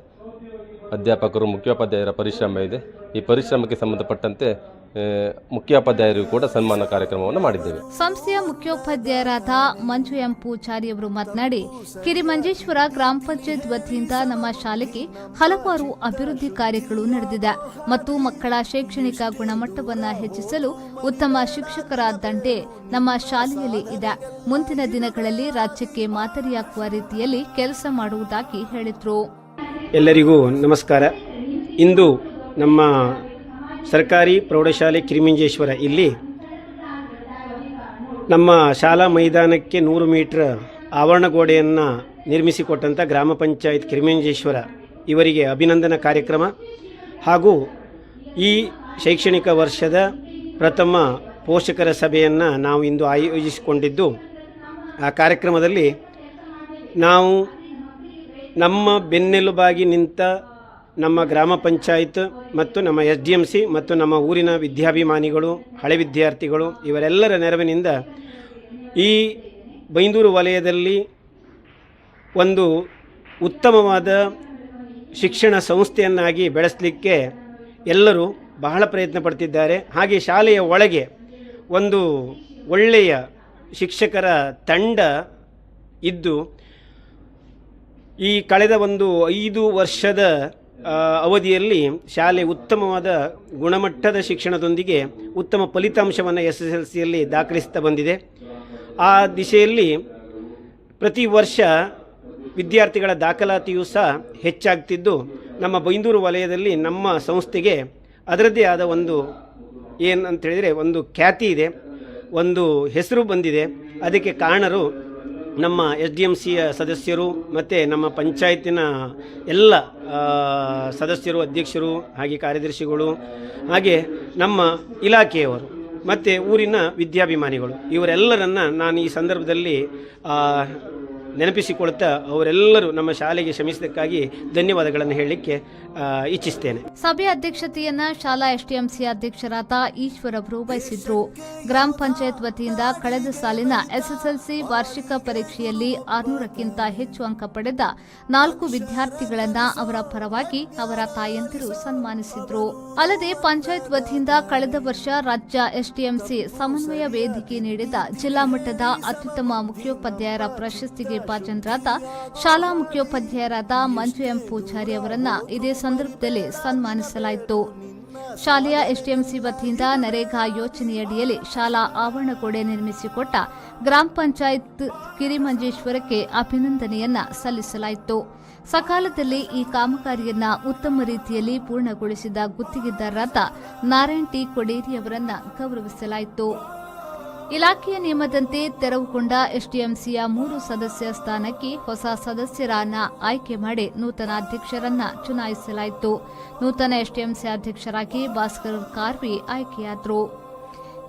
ಅಧ್ಯಾಪಕರು ಮುಖ್ಯೋಪಾಧ್ಯಾಯರ ಪರಿಶ್ರಮ ಇದೆ. ಈ ಪರಿಶ್ರಮಕ್ಕೆ ಸಂಬಂಧಪಟ್ಟಂತೆ ಮುಖ್ಯೋಪಾಧ್ಯಾಯರಿಗೂ ಕೂಡ ಸನ್ಮಾನ ಕಾರ್ಯಕ್ರಮವನ್ನು ಮಾಡಿದ್ದೇವೆ. ಸಂಸ್ಥೆಯ ಮುಖ್ಯೋಪಾಧ್ಯಾಯರಾದ ಮಂಜು ಎಂ ಪೂಜಾರಿ ಅವರು ಮಾತನಾಡಿ, ಕಿರಿಮಂಜೇಶ್ವರ ಗ್ರಾಮ ಪಂಚಾಯತ್ ವತಿಯಿಂದ ನಮ್ಮ ಶಾಲೆಗೆ ಹಲವಾರು ಅಭಿವೃದ್ಧಿ ಕಾರ್ಯಗಳು ನಡೆದಿದೆ ಮತ್ತು ಮಕ್ಕಳ ಶೈಕ್ಷಣಿಕ ಗುಣಮಟ್ಟವನ್ನು ಹೆಚ್ಚಿಸಲು ಉತ್ತಮ ಶಿಕ್ಷಕರ ದಂಡೆ ನಮ್ಮ ಶಾಲೆಯಲ್ಲಿ ಇದೆ. ಮುಂದಿನ ದಿನಗಳಲ್ಲಿ ರಾಜ್ಯಕ್ಕೆ ಮಾದರಿಯಾಗುವ ರೀತಿಯಲ್ಲಿ ಕೆಲಸ ಮಾಡುವುದಾಗಿ ಹೇಳಿದರು. ಎಲ್ಲರಿಗೂ ನಮಸ್ಕಾರ. ಇಂದು ನಮ್ಮ ಸರ್ಕಾರಿ ಪ್ರೌಢಶಾಲೆ ಕಿರಿಮಂಜೇಶ್ವರ ಇಲ್ಲಿ ನಮ್ಮ ಶಾಲಾ ಮೈದಾನಕ್ಕೆ 100 ಮೀಟರ್ ಆವರಣ ಗೋಡೆಯನ್ನು ನಿರ್ಮಿಸಿಕೊಟ್ಟಂಥ ಗ್ರಾಮ ಪಂಚಾಯತ್ ಕಿರಿಮಂಜೇಶ್ವರ ಇವರಿಗೆ ಅಭಿನಂದನಾ ಕಾರ್ಯಕ್ರಮ ಹಾಗೂ ಈ ಶೈಕ್ಷಣಿಕ ವರ್ಷದ ಪ್ರಥಮ ಪೋಷಕರ ಸಭೆಯನ್ನು ನಾವು ಇಂದು ಆಯೋಜಿಸಿಕೊಂಡಿದ್ದು, ಆ ಕಾರ್ಯಕ್ರಮದಲ್ಲಿ ನಾವು ನಮ್ಮ ಬೆನ್ನೆಲುಬಾಗಿ ನಿಂತ ನಮ್ಮ ಗ್ರಾಮ ಪಂಚಾಯತ್ ಮತ್ತು ನಮ್ಮ SDMC ಮತ್ತು ನಮ್ಮ ಊರಿನ ವಿದ್ಯಾಭಿಮಾನಿಗಳು, ಹಳೆ ವಿದ್ಯಾರ್ಥಿಗಳು ಇವರೆಲ್ಲರ ನೆರವಿನಿಂದ ಈ ಬೈಂದೂರು ವಲಯದಲ್ಲಿ ಒಂದು ಉತ್ತಮವಾದ ಶಿಕ್ಷಣ ಸಂಸ್ಥೆಯನ್ನಾಗಿ ಬೆಳೆಸಲಿಕ್ಕೆ ಎಲ್ಲರೂ ಬಹಳ ಪ್ರಯತ್ನ ಪಡ್ತಿದ್ದಾರೆ. ಹಾಗೆ ಶಾಲೆಯ ಒಳಗೆ ಒಂದು ಒಳ್ಳೆಯ ಶಿಕ್ಷಕರ ತಂಡ ಇದ್ದು ಈ ಕಳೆದ ಒಂದು 5 ವರ್ಷದ ಅವಧಿಯಲ್ಲಿ ಶಾಲೆ ಉತ್ತಮವಾದ ಗುಣಮಟ್ಟದ ಶಿಕ್ಷಣದೊಂದಿಗೆ ಉತ್ತಮ ಫಲಿತಾಂಶವನ್ನು SSLCಯಲ್ಲಿ ದಾಖಲಿಸ್ತಾ ಬಂದಿದೆ. ಆ ದಿಶೆಯಲ್ಲಿ ಪ್ರತಿ ವರ್ಷ ವಿದ್ಯಾರ್ಥಿಗಳ ದಾಖಲಾತಿಯೂ ಸಹ ಹೆಚ್ಚಾಗ್ತಿದ್ದು, ನಮ್ಮ ಬೈಂದೂರು ವಲಯದಲ್ಲಿ ನಮ್ಮ ಸಂಸ್ಥೆಗೆ ಅದರದ್ದೇ ಆದ ಒಂದು ಏನಂತ ಹೇಳಿದರೆ ಒಂದು ಖ್ಯಾತಿ ಇದೆ, ಒಂದು ಹೆಸರು ಬಂದಿದೆ. ಅದಕ್ಕೆ ಕಾರಣರು ನಮ್ಮ SDMCಯ ಸದಸ್ಯರು ಮತ್ತು ನಮ್ಮ ಪಂಚಾಯತಿನ ಎಲ್ಲ ಸದಸ್ಯರು, ಅಧ್ಯಕ್ಷರು, ಹಾಗೆ ಕಾರ್ಯದರ್ಶಿಗಳು, ಹಾಗೆ ನಮ್ಮ ಇಲಾಖೆಯವರು ಮತ್ತು ಊರಿನ ವಿದ್ಯಾಭಿಮಾನಿಗಳು ಇವರೆಲ್ಲರನ್ನು ನಾನು ಈ ಸಂದರ್ಭದಲ್ಲಿ ನೆನಪಿಸಿಕೊಳ್ತಾ ಅವರೆಲ್ಲರೂ ನಮ್ಮ ಶಾಲೆಗೆ ಶ್ರಮಿಸಿದ್ದಕ್ಕಾಗಿ ಧನ್ಯವಾದಗಳನ್ನು ಹೇಳಲಿಕ್ಕೆ ಇಚ್ಛಿಸ್ತೇನೆ. ಸಭೆ ಅಧ್ಯಕ್ಷತೆಯನ್ನ ಶಾಲಾ SDMC ಅಧ್ಯಕ್ಷರಾದ ಈಶ್ವರ್ ಅವರು ವಹಿಸಿದ್ರು. ಗ್ರಾಮ ಪಂಚಾಯತ್ ವತಿಯಿಂದ ಕಳೆದ ಸಾಲಿನ SSLC ವಾರ್ಷಿಕ ಪರೀಕ್ಷೆಯಲ್ಲಿ 600ಕ್ಕಿಂತ ಹೆಚ್ಚು ಅಂಕ ಪಡೆದ 4 ವಿದ್ಯಾರ್ಥಿಗಳನ್ನ ಅವರ ಪರವಾಗಿ ಅವರ ತಾಯಂದಿರು ಸನ್ಮಾನಿಸಿದ್ರು. ಅಲ್ಲದೆ ಪಂಚಾಯತ್ ವತಿಯಿಂದ ಕಳೆದ ವರ್ಷ ರಾಜ್ಯ SDMC ಸಮನ್ವಯ ವೇದಿಕೆ ನೀಡಿದ ಜಿಲ್ಲಾ ಮಟ್ಟದ ಅತ್ಯುತ್ತಮ ಮುಖ್ಯೋಪಾಧ್ಯಾಯರ ಪ್ರಶಸ್ತಿಗೆ ಭಾಜನರಾದ ಶಾಲಾ ಮುಖ್ಯೋಪಾಧ್ಯಾಯರಾದ ಮಂಜು ಎಂ ಪೂಜಾರಿ ಅವರನ್ನ ಇದೇ ಸಂದರ್ಭದಲ್ಲಿ ಸನ್ಮಾನಿಸಲಾಯಿತು. ಶಾಲೆಯ SDMC ವತಿಯಿಂದ ನರೇಗಾ ಯೋಜನೆಯಡಿಯಲ್ಲಿ ಶಾಲಾ ಆವರಣಗೋಡೆ ನಿರ್ಮಿಸಿಕೊಟ್ಟ ಗ್ರಾಮ ಪಂಚಾಯತ್ ಕಿರಿಮಂಜೇಶ್ವರಕ್ಕೆ ಅಭಿನಂದನೆಯನ್ನ ಸಲ್ಲಿಸಲಾಯಿತು. ಸಕಾಲದಲ್ಲಿ ಈ ಕಾಮಗಾರಿಯನ್ನ ಉತ್ತಮ ರೀತಿಯಲ್ಲಿ ಪೂರ್ಣಗೊಳಿಸಿದ ಗುತ್ತಿಗೆದಾರರಾದ ನಾರಾಯಣ್ ಟಿ ಕೊಡೇರಿ ಅವರನ್ನ ಗೌರವಿಸಲಾಯಿತು. ಇಲಾಖೆಯ ನಿಯಮದಂತೆ ತೆರವುಗೊಂಡ SDMCಯ 3 ಸದಸ್ಯ ಸ್ಥಾನಕ್ಕೆ ಹೊಸ ಸದಸ್ಯರನ್ನ ಆಯ್ಕೆ ಮಾಡಿ ನೂತನ ಅಧ್ಯಕ್ಷರನ್ನ ಚುನಾಯಿಸಲಾಯಿತು. ನೂತನ SDMC ಅಧ್ಯಕ್ಷರಾಗಿ ಭಾಸ್ಕರ್ ಕಾರ್ವಿ ಆಯ್ಕೆಯಾದರು.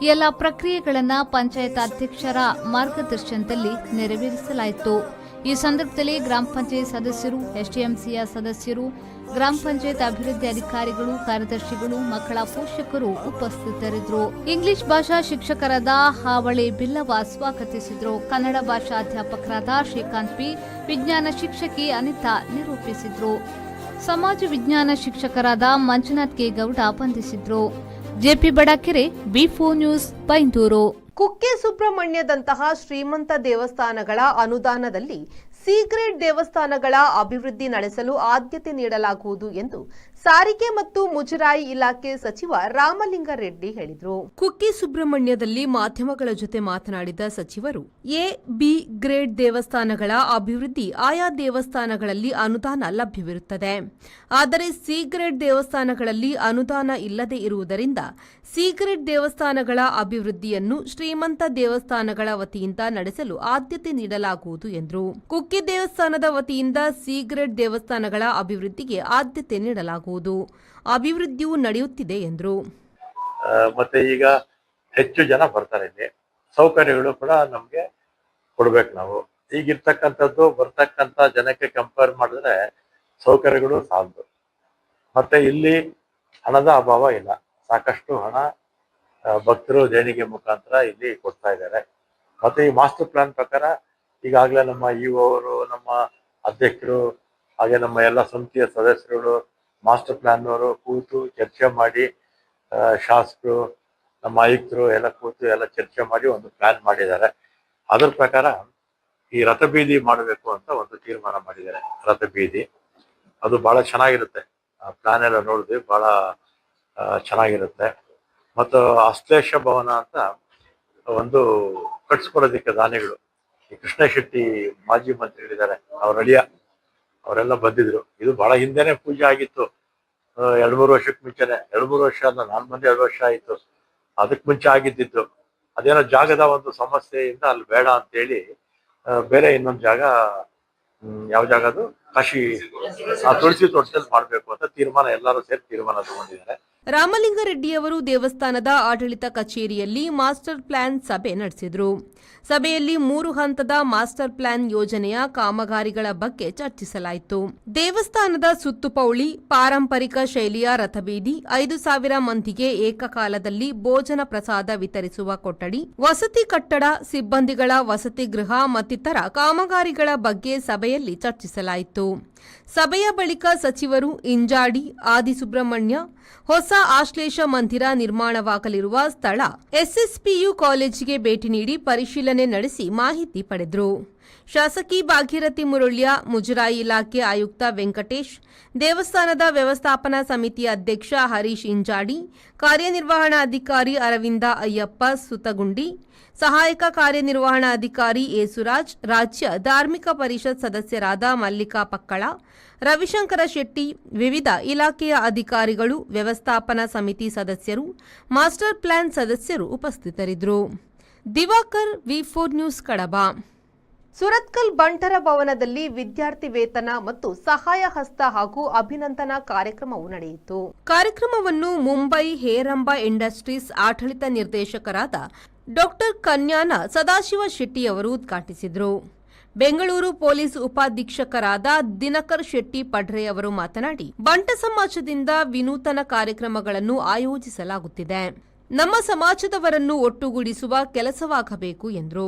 ಈ ಎಲ್ಲ ಪ್ರಕ್ರಿಯೆಗಳನ್ನು ಪಂಚಾಯತ್ ಅಧ್ಯಕ್ಷರ ಮಾರ್ಗದರ್ಶನದಲ್ಲಿ ನೆರವೇರಿಸಲಾಯಿತು. ಈ ಸಂದರ್ಭದಲ್ಲಿ ಗ್ರಾಮ ಪಂಚಾಯತ್ ಸದಸ್ಯರು, SDMCಯ ಸದಸ್ಯರು, ಗ್ರಾಮ ಪಂಚಾಯತ್ ಅಭಿವೃದ್ಧಿ ಅಧಿಕಾರಿಗಳು, ಕಾರ್ಯದರ್ಶಿಗಳು, ಮಕ್ಕಳ ಪೋಷಕರು ಉಪಸ್ಥಿತರಿದ್ದರು. ಇಂಗ್ಲಿಷ್ ಭಾಷಾ ಶಿಕ್ಷಕರಾದ ಹಾವಳಿ ಬಿಲ್ಲವ ಸ್ವಾಗತಿಸಿದರು. ಕನ್ನಡ ಭಾಷಾ ಅಧ್ಯಾಪಕರಾದ ಶ್ರೀಕಾಂತ್ ಪಿ, ವಿಜ್ಞಾನ ಶಿಕ್ಷಕಿ ಅನಿತಾ ನಿರೂಪಿಸಿದ್ರು. ಸಮಾಜ ವಿಜ್ಞಾನ ಶಿಕ್ಷಕರಾದ ಮಂಜುನಾಥ್ ಕೆ ಗೌಡ ವಂದಿಸಿದ್ರು. JP Badakere, B4 news, Byndoor. Kukke ಸುಬ್ರಹ್ಮಣ್ಯದಂತಹ ಶ್ರೀಮಂತ ದೇವಸ್ಥಾನಗಳ ಅನುದಾನದಲ್ಲಿ ಸಿ ಗ್ರೇಡ್ ದೇವಸ್ಥಾನಗಳ ಅಭಿವೃದ್ಧಿ ನಡೆಸಲು ಆದ್ಯತೆ ನೀಡಲಾಗುವುದು ಎಂದು ಸಾರಿಗೆ ಮತ್ತು ಮುಜರಾಯಿ ಇಲಾಖೆ ಸಚಿವ ರಾಮಲಿಂಗಾರೆಡ್ಡಿ ಹೇಳಿದರು. ಕುಕ್ಕೆ ಸುಬ್ರಹ್ಮಣ್ಯದಲ್ಲಿ ಮಾಧ್ಯಮಗಳ ಜೊತೆ ಮಾತನಾಡಿದ ಸಚಿವರು, ಎ, ಬಿ ಗ್ರೇಡ್ ದೇವಸ್ಥಾನಗಳ ಅಭಿವೃದ್ಧಿ ಆಯಾ ದೇವಸ್ಥಾನಗಳಲ್ಲಿ ಅನುದಾನ ಲಭ್ಯವಿರುತ್ತದೆ. ಆದರೆ ಸಿ ಗ್ರೇಡ್ ದೇವಸ್ಥಾನಗಳಲ್ಲಿ ಅನುದಾನ ಇಲ್ಲದೆ ಇರುವುದರಿಂದ ಸಿ ಗ್ರೇಡ್ ದೇವಸ್ಥಾನಗಳ ಅಭಿವೃದ್ಧಿಯನ್ನು ಶ್ರೀಮಂತ ದೇವಸ್ಥಾನಗಳ ವತಿಯಿಂದ ನಡೆಸಲು ಆದ್ಯತೆ ನೀಡಲಾಗುವುದು ಎಂದರು. ಕುಕ್ಕೆ ದೇವಸ್ಥಾನದ ವತಿಯಿಂದ ಸಿ ಗ್ರೇಡ್ ದೇವಸ್ಥಾನಗಳ ಅಭಿವೃದ್ಧಿಗೆ ಆದ್ಯತೆ ನೀಡಲಾಗುವುದು. ಅಭಿವೃದ್ಧಿಯೂ ನಡೆಯುತ್ತಿದೆ ಎಂದರು. ಮತ್ತೆ ಈಗ ಹೆಚ್ಚು ಜನ ಬರ್ತಾರೆ, ಇಲ್ಲಿ ಸೌಕರ್ಯಗಳು ಕೂಡ ನಮ್ಗೆ ಕೊಡ್ಬೇಕು. ನಾವು ಈಗಿರ್ತಕ್ಕಂಥದ್ದು ಬರ್ತಕ್ಕಂಥ ಜನಕ್ಕೆ ಕಂಪೇರ್ ಮಾಡಿದ್ರೆ ಸೌಕರ್ಯಗಳು ಸಾಲದು. ಮತ್ತೆ ಇಲ್ಲಿ ಹಣದ ಅಭಾವ ಇಲ್ಲ, ಸಾಕಷ್ಟು ಹಣ ಭಕ್ತರು ದೇಣಿಗೆ ಮುಖಾಂತರ ಇಲ್ಲಿ ಕೊಡ್ತಾ ಇದ್ದಾರೆ. ಮತ್ತೆ ಈ ಮಾಸ್ಟರ್ ಪ್ಲಾನ್ ಪ್ರಕಾರ ಈಗಾಗಲೇ ನಮ್ಮ ಇಒ ಅವರು, ನಮ್ಮ ಅಧ್ಯಕ್ಷರು, ಹಾಗೆ ನಮ್ಮ ಎಲ್ಲ ಸಮಿತಿಯ ಸದಸ್ಯರುಗಳು, ಮಾಸ್ಟರ್ ಪ್ಲಾನ್ ಅವರು ಕೂತು ಚರ್ಚೆ ಮಾಡಿ, ಶಾಸಕರು, ನಮ್ಮ ಆಯುಕ್ತರು ಎಲ್ಲ ಕೂತು ಎಲ್ಲ ಚರ್ಚೆ ಮಾಡಿ ಒಂದು ಪ್ಲಾನ್ ಮಾಡಿದ್ದಾರೆ. ಅದರ ಪ್ರಕಾರ ಈ ರಥಬೀದಿ ಮಾಡಬೇಕು ಅಂತ ಒಂದು ತೀರ್ಮಾನ ಮಾಡಿದ್ದಾರೆ. ರಥಬೀದಿ ಅದು ಬಹಳ ಚೆನ್ನಾಗಿರುತ್ತೆ. ಪ್ಲಾನ್ ಎಲ್ಲ ನೋಡಿದ್ವಿ, ಬಹಳ ಚೆನ್ನಾಗಿರುತ್ತೆ. ಮತ್ತು ಅಶ್ಲೇಷ ಭವನ ಅಂತ ಒಂದು ಕಟ್ಸ್ಕೊಡೋದಕ್ಕೆ ದಾನಿಗಳು, ಈ ಕೃಷ್ಣ ಶೆಟ್ಟಿ ಮಾಜಿ ಮಂತ್ರಿಗಳಿದ್ದಾರೆ, ಅವ್ರ ಅಳಿಯ ಅವರೆಲ್ಲ ಬಂದಿದ್ರು. ಇದು ಬಹಳ ಹಿಂದೆನೆ ಪೂಜೆ ಆಗಿತ್ತು, 2-3 ವರ್ಷಕ್ಕೆ ಮುಂಚೆನೆ. 2-3 ವರ್ಷ ಅಲ್ಲ, ನಾನು ಬಂದು 2 ವರ್ಷ ಆಯಿತು. ಅದಕ್ಕೆ ಮುಂಚೆ ಆಗಿದ್ದಿತ್ತು. ಅದೇನೋ ಜಾಗದ ಒಂದು ಸಮಸ್ಯೆಯಿಂದ ಅಲ್ಲಿ ಬೇಡ ಅಂತೇಳಿ ಬೇರೆ ಇನ್ನೊಂದು ಜಾಗ, ಯಾವ ಜಾಗ ಅದು, ಕಾಶಿ ತುಳಸಿ ತೋಟದಲ್ಲಿ ಮಾಡಬೇಕು ಅಂತ ತೀರ್ಮಾನ, ಎಲ್ಲರೂ ಸೇರಿ ತೀರ್ಮಾನ ತಗೊಂಡಿದ್ದಾರೆ. ರಾಮಲಿಂಗಾರೆಡ್ಡಿಯವರು ದೇವಸ್ಥಾನದ ಆಡಳಿತ ಕಚೇರಿಯಲ್ಲಿ ಮಾಸ್ಟರ್ ಪ್ಲಾನ್ ಸಭೆ ನಡೆಸಿದರು. ಸಭೆಯಲ್ಲಿ 3 ಹಂತದ ಮಾಸ್ಟರ್ ಪ್ಲಾನ್ ಯೋಜನೆಯ ಕಾಮಗಾರಿಗಳ ಬಗ್ಗೆ ಚರ್ಚಿಸಲಾಯಿತು. ದೇವಸ್ಥಾನದ ಸುತ್ತುಪೌಳಿ, ಪಾರಂಪರಿಕ ಶೈಲಿಯ ರಥಬೀದಿ, 5,000 ಮಂದಿಗೆ ಏಕಕಾಲದಲ್ಲಿ ಭೋಜನ ಪ್ರಸಾದ ವಿತರಿಸುವ ಕೊಠಡಿ, ವಸತಿ ಕಟ್ಟಡ, ಸಿಬ್ಬಂದಿಗಳ ವಸತಿ ಗೃಹ ಮತ್ತಿತರ ಕಾಮಗಾರಿಗಳ ಬಗ್ಗೆ ಸಭೆಯಲ್ಲಿ ಚರ್ಚಿಸಲಾಯಿತು. ಸಭೆಯ ಬಳಿಕ ಸಚಿವರು ಇಂಜಾಡಿ, ಆದಿಸುಬ್ರಹ್ಮಣ್ಯ, ಹೊಸ ಆಶ್ಲೇಷ ಮಂದಿರ ನಿರ್ಮಾಣವಾಗಲಿರುವ ಸ್ಥಳ ಎಸ್ಎಸ್ಪಿಯು ಕಾಲೇಜಿಗೆ ಭೇಟಿ ನೀಡಿ ಪರಿಶೀಲನೆ ನಡೆಸಿ ಮಾಹಿತಿ ಪಡೆದರು. ಶಾಸಕಿ ಭಾಗೀರಥಿ ಮುರುಳ್ಯ, ಮುಜರಾಯಿ ಇಲಾಖೆ ಆಯುಕ್ತ ವೆಂಕಟೇಶ್, ದೇವಸ್ಥಾನದ ವ್ಯವಸ್ಥಾಪನಾ ಸಮಿತಿ ಅಧ್ಯಕ್ಷ ಹರೀಶ್ ಇಂಜಾಡಿ, ಕಾರ್ಯನಿರ್ವಹಣಾಧಿಕಾರಿ ಅರವಿಂದ ಅಯ್ಯಪ್ಪ ಸುತಗುಂಡಿ, ಸಹಾಯಕ ಕಾರ್ಯನಿರ್ವಹಣಾಧಿಕಾರಿ ಏಸುರಾಜ್, ರಾಜ್ಯ ಧಾರ್ಮಿಕ ಪರಿಷತ್ ಸದಸ್ಯರಾದ ಮಲ್ಲಿಕಾ ಪಕ್ಕಳ, ರವಿಶಂಕರ ಶೆಟ್ಟಿ, ವಿವಿಧ ಇಲಾಖೆಯ ಅಧಿಕಾರಿಗಳು, ವ್ಯವಸ್ಥಾಪನಾ ಸಮಿತಿ ಸದಸ್ಯರು, ಮಾಸ್ಟರ್ ಪ್ಲಾನ್ ಸದಸ್ಯರು ಉಪಸ್ಥಿತರಿದ್ದರು. ದಿವಾಕರ್, ವಿ4 ನ್ಯೂಸ್, ಕಡಬ. ಸುರತ್ಕಲ್ ಬಂಟರ ಭವನದಲ್ಲಿ ವಿದ್ಯಾರ್ಥಿ ವೇತನ ಮತ್ತು ಸಹಾಯ ಹಸ್ತ ಹಾಗೂ ಅಭಿನಂದನಾ ಕಾರ್ಯಕ್ರಮವು ನಡೆಯಿತು. ಕಾರ್ಯಕ್ರಮವನ್ನು ಮುಂಬೈ ಹೇರಂಬ ಇಂಡಸ್ಟ್ರೀಸ್ ಆಡಳಿತ ನಿರ್ದೇಶಕರಾದ ಡಾಕ್ಟರ್ ಕನ್ಯಾನ ಸದಾಶಿವ ಶೆಟ್ಟಿ ಅವರು ಉದ್ಘಾಟಿಸಿದರು. ಬೆಂಗಳೂರು ಪೊಲೀಸ್ ಉಪಾಧೀಕ್ಷಕರಾದ ದಿನಕರ್ ಶೆಟ್ಟಿ ಪಡ್ರೆ ಅವರು ಮಾತನಾಡಿ, ಬಂಟ ಸಮಾಜದಿಂದ ವಿನೂತನ ಕಾರ್ಯಕ್ರಮಗಳನ್ನು ಆಯೋಜಿಸಲಾಗುತ್ತಿದೆ. ನಮ್ಮ ಸಮಾಜದವರನ್ನು ಒಟ್ಟುಗೂಡಿಸುವ ಕೆಲಸವಾಗಬೇಕು ಎಂದರು.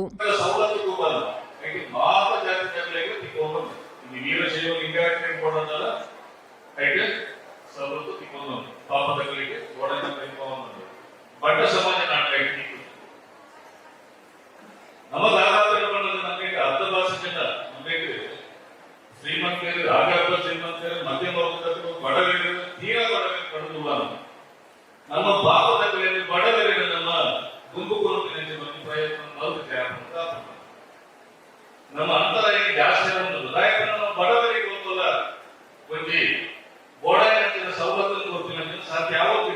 ಶ್ರೀಮಂತರು, ಆಗಾಗ ಶ್ರೀಮಂತರು, ಮಧ್ಯಮ ವರ್ಗದವರು, ಬಡವರು, ತೀರಾ ಬಡವರು ಕಡಿದುಲ್ಲ. ನಮ್ಮ ಭಾರತದಲ್ಲಿ ಬಡವರಿಗೆ ನಮ್ಮ ಗುಂಪು ಪ್ರಯತ್ನ ನಮ್ಮ ಅಂತರ ಜಾಸ್ತಿ ನಮ್ಮ ಬಡವರಿಗೆ ಗೊತ್ತಲ್ಲ, ಒಂದು ಬೋಡಾಯಿನ ಸವಲತ್ತನ್ನು ಗೊತ್ತಿಲ್ಲ ಸಾಧ್ಯ ಯಾವುದು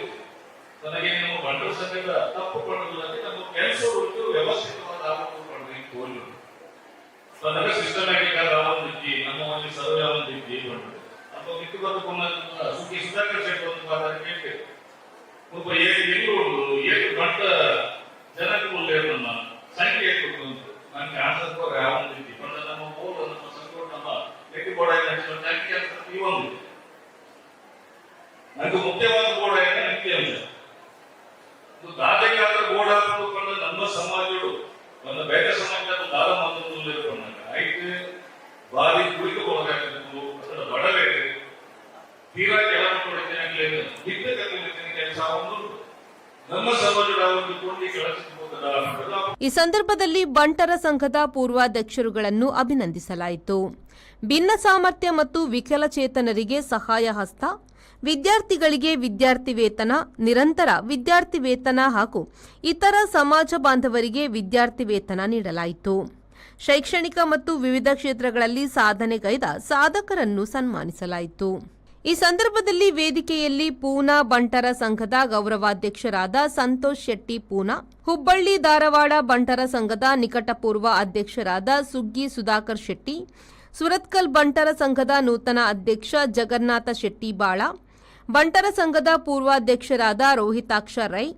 ನನಗೆ ನಮ್ಮ ಬಂಡರ ಸಂಘದ ತಪ್ಪುಕೊಳ್ಳುವುದಕ್ಕೆ ನಮ್ಮ ಕೆಲಸ ಹುಡುಕಿ ವ್ಯವಸ್ಥಿತವಾದ ಆಗೋದು ತೋರಿದ್ರು. ನನಗೆ ಸಿಸ್ಟಮ್ಯಾಟಿಕ್ ಆದ ಒಂದಿಕ್ಕಿ ನಮ್ಮ ಒಂದು ಸರ್ವೆ ಒಂದಿಕ್ಕಿ ನಮ್ಮ ಮಿಕ್ಕು ಬದುಕುನ್ನ ಸುಖಿ ಸುಧಾಕರ್ ಶೆಟ್ಟಿ ಒಂದು ಮಾತಾಡಿ ಕೇಳ್ತೇವೆ. ಒಬ್ಬ ಎಲ್ಲಿ ಏನು ದೊಡ್ಡ ಜನಗಳು ನಮ್ಮ ಸಂಖ್ಯೆ ನನಗೆ ಆಸಕ್ತಿ ಯಾವ ರೀತಿ ಬಂದ ನಮ್ಮ ಮೂಲ ನಮ್ಮ ಸಂಕೋಟ ನಮ್ಮ ಲೆಕ್ಕ ಬೋಡ ಸಂಖ್ಯೆ ಅಂತ ಈ ಒಂದು ನನಗೆ ಮುಖ್ಯವಾದ ಬೋಡ ಅಂಕಿ ಅಂಶ ದಾದೆಗಾದ ಬೋಡ ಹಾಕಿಕೊಂಡು ನಮ್ಮ ಸಮಾಜಗಳು ಒಂದು ಬೇರೆ ಸಮಾಜದ ದಾದ ಮಾತನ್ನು ಆಯ್ತು ಬಾರಿ ಕುಳಿತುಕೊಳ್ಳಬೇಕು ಅದರ ಬಡಬೇಕು ತೀರಾ ಕೆಲಸ ಕೆಲಸ ನಮ್ಮ ಸಮಾಜದ ಒಂದು ಕೊಂಡಿ ಕೆಲಸ. ಈ ಸಂದರ್ಭದಲ್ಲಿ ಬಂಟರ ಸಂಘದ ಪೂರ್ವಾಧ್ಯಕ್ಷರುಗಳನ್ನು ಅಭಿನಂದಿಸಲಾಯಿತು. ಭಿನ್ನ ಸಾಮರ್ಥ್ಯ ಮತ್ತು ವಿಕಲಚೇತನರಿಗೆ ಸಹಾಯ ಹಸ್ತ, ವಿದ್ಯಾರ್ಥಿಗಳಿಗೆ ವಿದ್ಯಾರ್ಥಿ ವೇತನ, ನಿರಂತರ ವಿದ್ಯಾರ್ಥಿ ವೇತನ ಹಾಗೂ ಇತರ ಸಮಾಜ ಬಾಂಧವರಿಗೆ ವಿದ್ಯಾರ್ಥಿ ವೇತನ ನೀಡಲಾಯಿತು. ಶೈಕ್ಷಣಿಕ ಮತ್ತು ವಿವಿಧ ಕ್ಷೇತ್ರಗಳಲ್ಲಿ ಸಾಧನೆಗೈದ ಸಾಧಕರನ್ನು ಸನ್ಮಾನಿಸಲಾಯಿತು. ಈ ಸಂದರ್ಭದಲ್ಲಿ ವೇದಿಕೆಯಲ್ಲಿ ಪೂನಾ ಬಂಟರ ಸಂಘದ ಗೌರವಾಧ್ಯಕ್ಷರಾದ ಸಂತೋಷ್ ಶೆಟ್ಟಿ ಪೂನಾ, ಹುಬ್ಬಳ್ಳಿ ಧಾರವಾಡ ಬಂಟರ ಸಂಘದ ನಿಕಟಪೂರ್ವ ಅಧ್ಯಕ್ಷರಾದ ಸುಗ್ಗಿ ಸುಧಾಕರ್ ಶೆಟ್ಟಿ, ಸುರತ್ಕಲ್ ಬಂಟರ ಸಂಘದ ನೂತನ ಅಧ್ಯಕ್ಷ ಜಗನ್ನಾಥ ಶೆಟ್ಟಿ ಬಾಳ, ಬಂಟರ ಸಂಘದ ಪೂರ್ವಾಧ್ಯಕ್ಷರಾದ ರೋಹಿತಾಕ್ಷ ರೈ,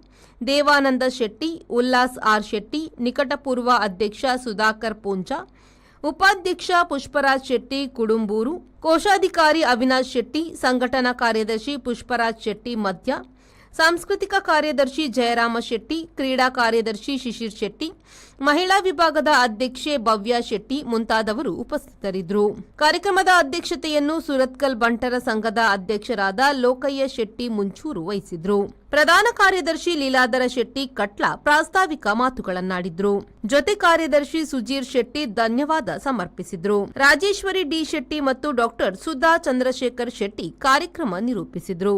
ದೇವಾನಂದ ಶೆಟ್ಟಿ, ಉಲ್ಲಾಸ್ ಆರ್ ಶೆಟ್ಟಿ, ನಿಕಟಪೂರ್ವ ಅಧ್ಯಕ್ಷ ಸುಧಾಕರ್ ಪೂಂಜಾ, ಉಪಾಧ್ಯಕ್ಷ ಪುಷ್ಪರಾಜ್ ಶೆಟ್ಟಿ ಕುಡುಂಬೂರು, ಕೋಶಾಧಿಕಾರಿ ಅವಿನಾಶ್ ಶೆಟ್ಟಿ, ಸಂಘಟನಾ ಕಾರ್ಯದರ್ಶಿ ಪುಷ್ಪರಾಜ್ ಶೆಟ್ಟಿ ಮಧ್ಯ, ಸಾಂಸ್ಕೃತಿಕ ಕಾರ್ಯದರ್ಶಿ ಜಯರಾಮ ಶೆಟ್ಟಿ, ಕ್ರೀಡಾ ಕಾರ್ಯದರ್ಶಿ ಶಿಶಿರ್ ಶೆಟ್ಟಿ, ಮಹಿಳಾ ವಿಭಾಗದ ಅಧ್ಯಕ್ಷೆ ಭವ್ಯ ಶೆಟ್ಟಿ ಮುಂತಾದವರು ಉಪಸ್ಥಿತರಿದ್ದರು. ಕಾರ್ಯಕ್ರಮದ ಅಧ್ಯಕ್ಷತೆಯನ್ನು ಸುರತ್ಕಲ್ ಬಂಟರ ಸಂಘದ ಅಧ್ಯಕ್ಷರಾದ ಲೋಕಯ್ಯ ಶೆಟ್ಟಿ ಮುಂಚೂರು ವಹಿಸಿದ್ರು. ಪ್ರಧಾನ ಕಾರ್ಯದರ್ಶಿ ಲೀಲಾಧರ ಶೆಟ್ಟಿ ಕಟ್ಲ ಪ್ರಾಸ್ತಾವಿಕ ಮಾತುಗಳನ್ನಾಡಿದ್ರು. ಜೊತೆ ಕಾರ್ಯದರ್ಶಿ ಸುಜೀರ್ ಶೆಟ್ಟಿ ಧನ್ಯವಾದ ಸಮರ್ಪಿಸಿದ್ರು. ರಾಜೇಶ್ವರಿ ಡಿ ಶೆಟ್ಟಿ ಮತ್ತು ಡಾಕ್ಟರ್ ಸುಧಾ ಚಂದ್ರಶೇಖರ್ ಶೆಟ್ಟಿ ಕಾರ್ಯಕ್ರಮ ನಿರೂಪಿಸಿದ್ರು.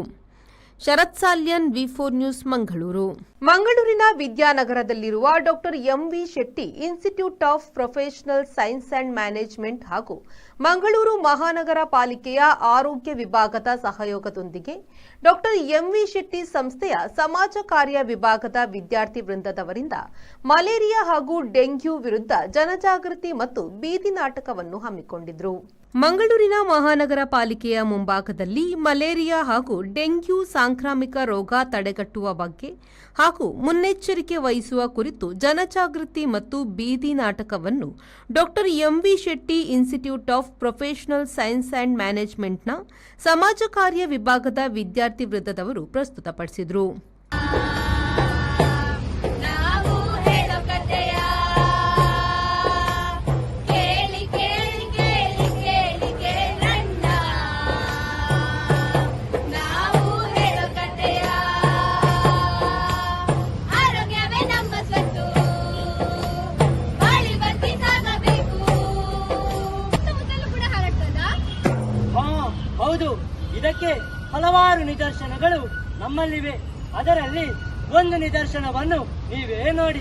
Sharath Salian, V4 news, Mangaluru. ಮಂಗಳೂರಿನ ವಿದ್ಯಾನಗರದಲ್ಲಿರುವ doctor MV Shetty institute of professional science and management ಹಾಗೂ ಮಂಗಳೂರು ಮಹಾನಗರ ಪಾಲಿಕೆಯ ಆರೋಗ್ಯ ವಿಭಾಗದ ಸಹಯೋಗದೊಂದಿಗೆ ಡಾಕ್ಟರ್ ಎಂವಿ ಶೆಟ್ಟಿ ಸಂಸ್ಥೆಯ ಸಮಾಜ ಕಾರ್ಯ ವಿಭಾಗದ ವಿದ್ಯಾರ್ಥಿ ವೃಂದದವರಿಂದ ಮಲೇರಿಯಾ ಹಾಗೂ ಡೆಂಗ್ಯೂ ವಿರುದ್ಧ ಜನಜಾಗೃತಿ ಮತ್ತು ಬೀದಿ ನಾಟಕವನ್ನು ಹಮ್ಮಿಕೊಂಡಿದ್ರು. ಮಂಗಳೂರಿನ ಮಹಾನಗರ ಪಾಲಿಕೆಯ ಮುಂಭಾಗದಲ್ಲಿ ಮಲೇರಿಯಾ ಹಾಗೂ ಡೆಂಗ್ಯೂ ಸಾಂಕ್ರಾಮಿಕ ರೋಗ ತಡೆಗಟ್ಟುವ ಬಗ್ಗೆ ಹಾಗೂ ಮುನ್ನೆಚ್ಚರಿಕೆ ವಹಿಸುವ ಕುರಿತು ಜನಜಾಗೃತಿ ಮತ್ತು ಬೀದಿ ನಾಟಕವನ್ನು doctor MV Shetty institute of professional science and ಮ್ಯಾನೇಜ್ಮೆಂಟ್ನ ಸಮಾಜ ಕಾರ್ಯ ವಿಭಾಗದ ವಿದ್ಯಾರ್ಥಿ ವೃಂದದವರು ಪ್ರಸ್ತುತಪಡಿಸಿದರು. ಹೌದು, ಇದಕ್ಕೆ ಹಲವಾರು ನಿದರ್ಶನಗಳು ನಮ್ಮಲ್ಲಿವೆ. ಅದರಲ್ಲಿ ಒಂದು ನಿದರ್ಶನವನ್ನು ನೀವೇ ನೋಡಿ.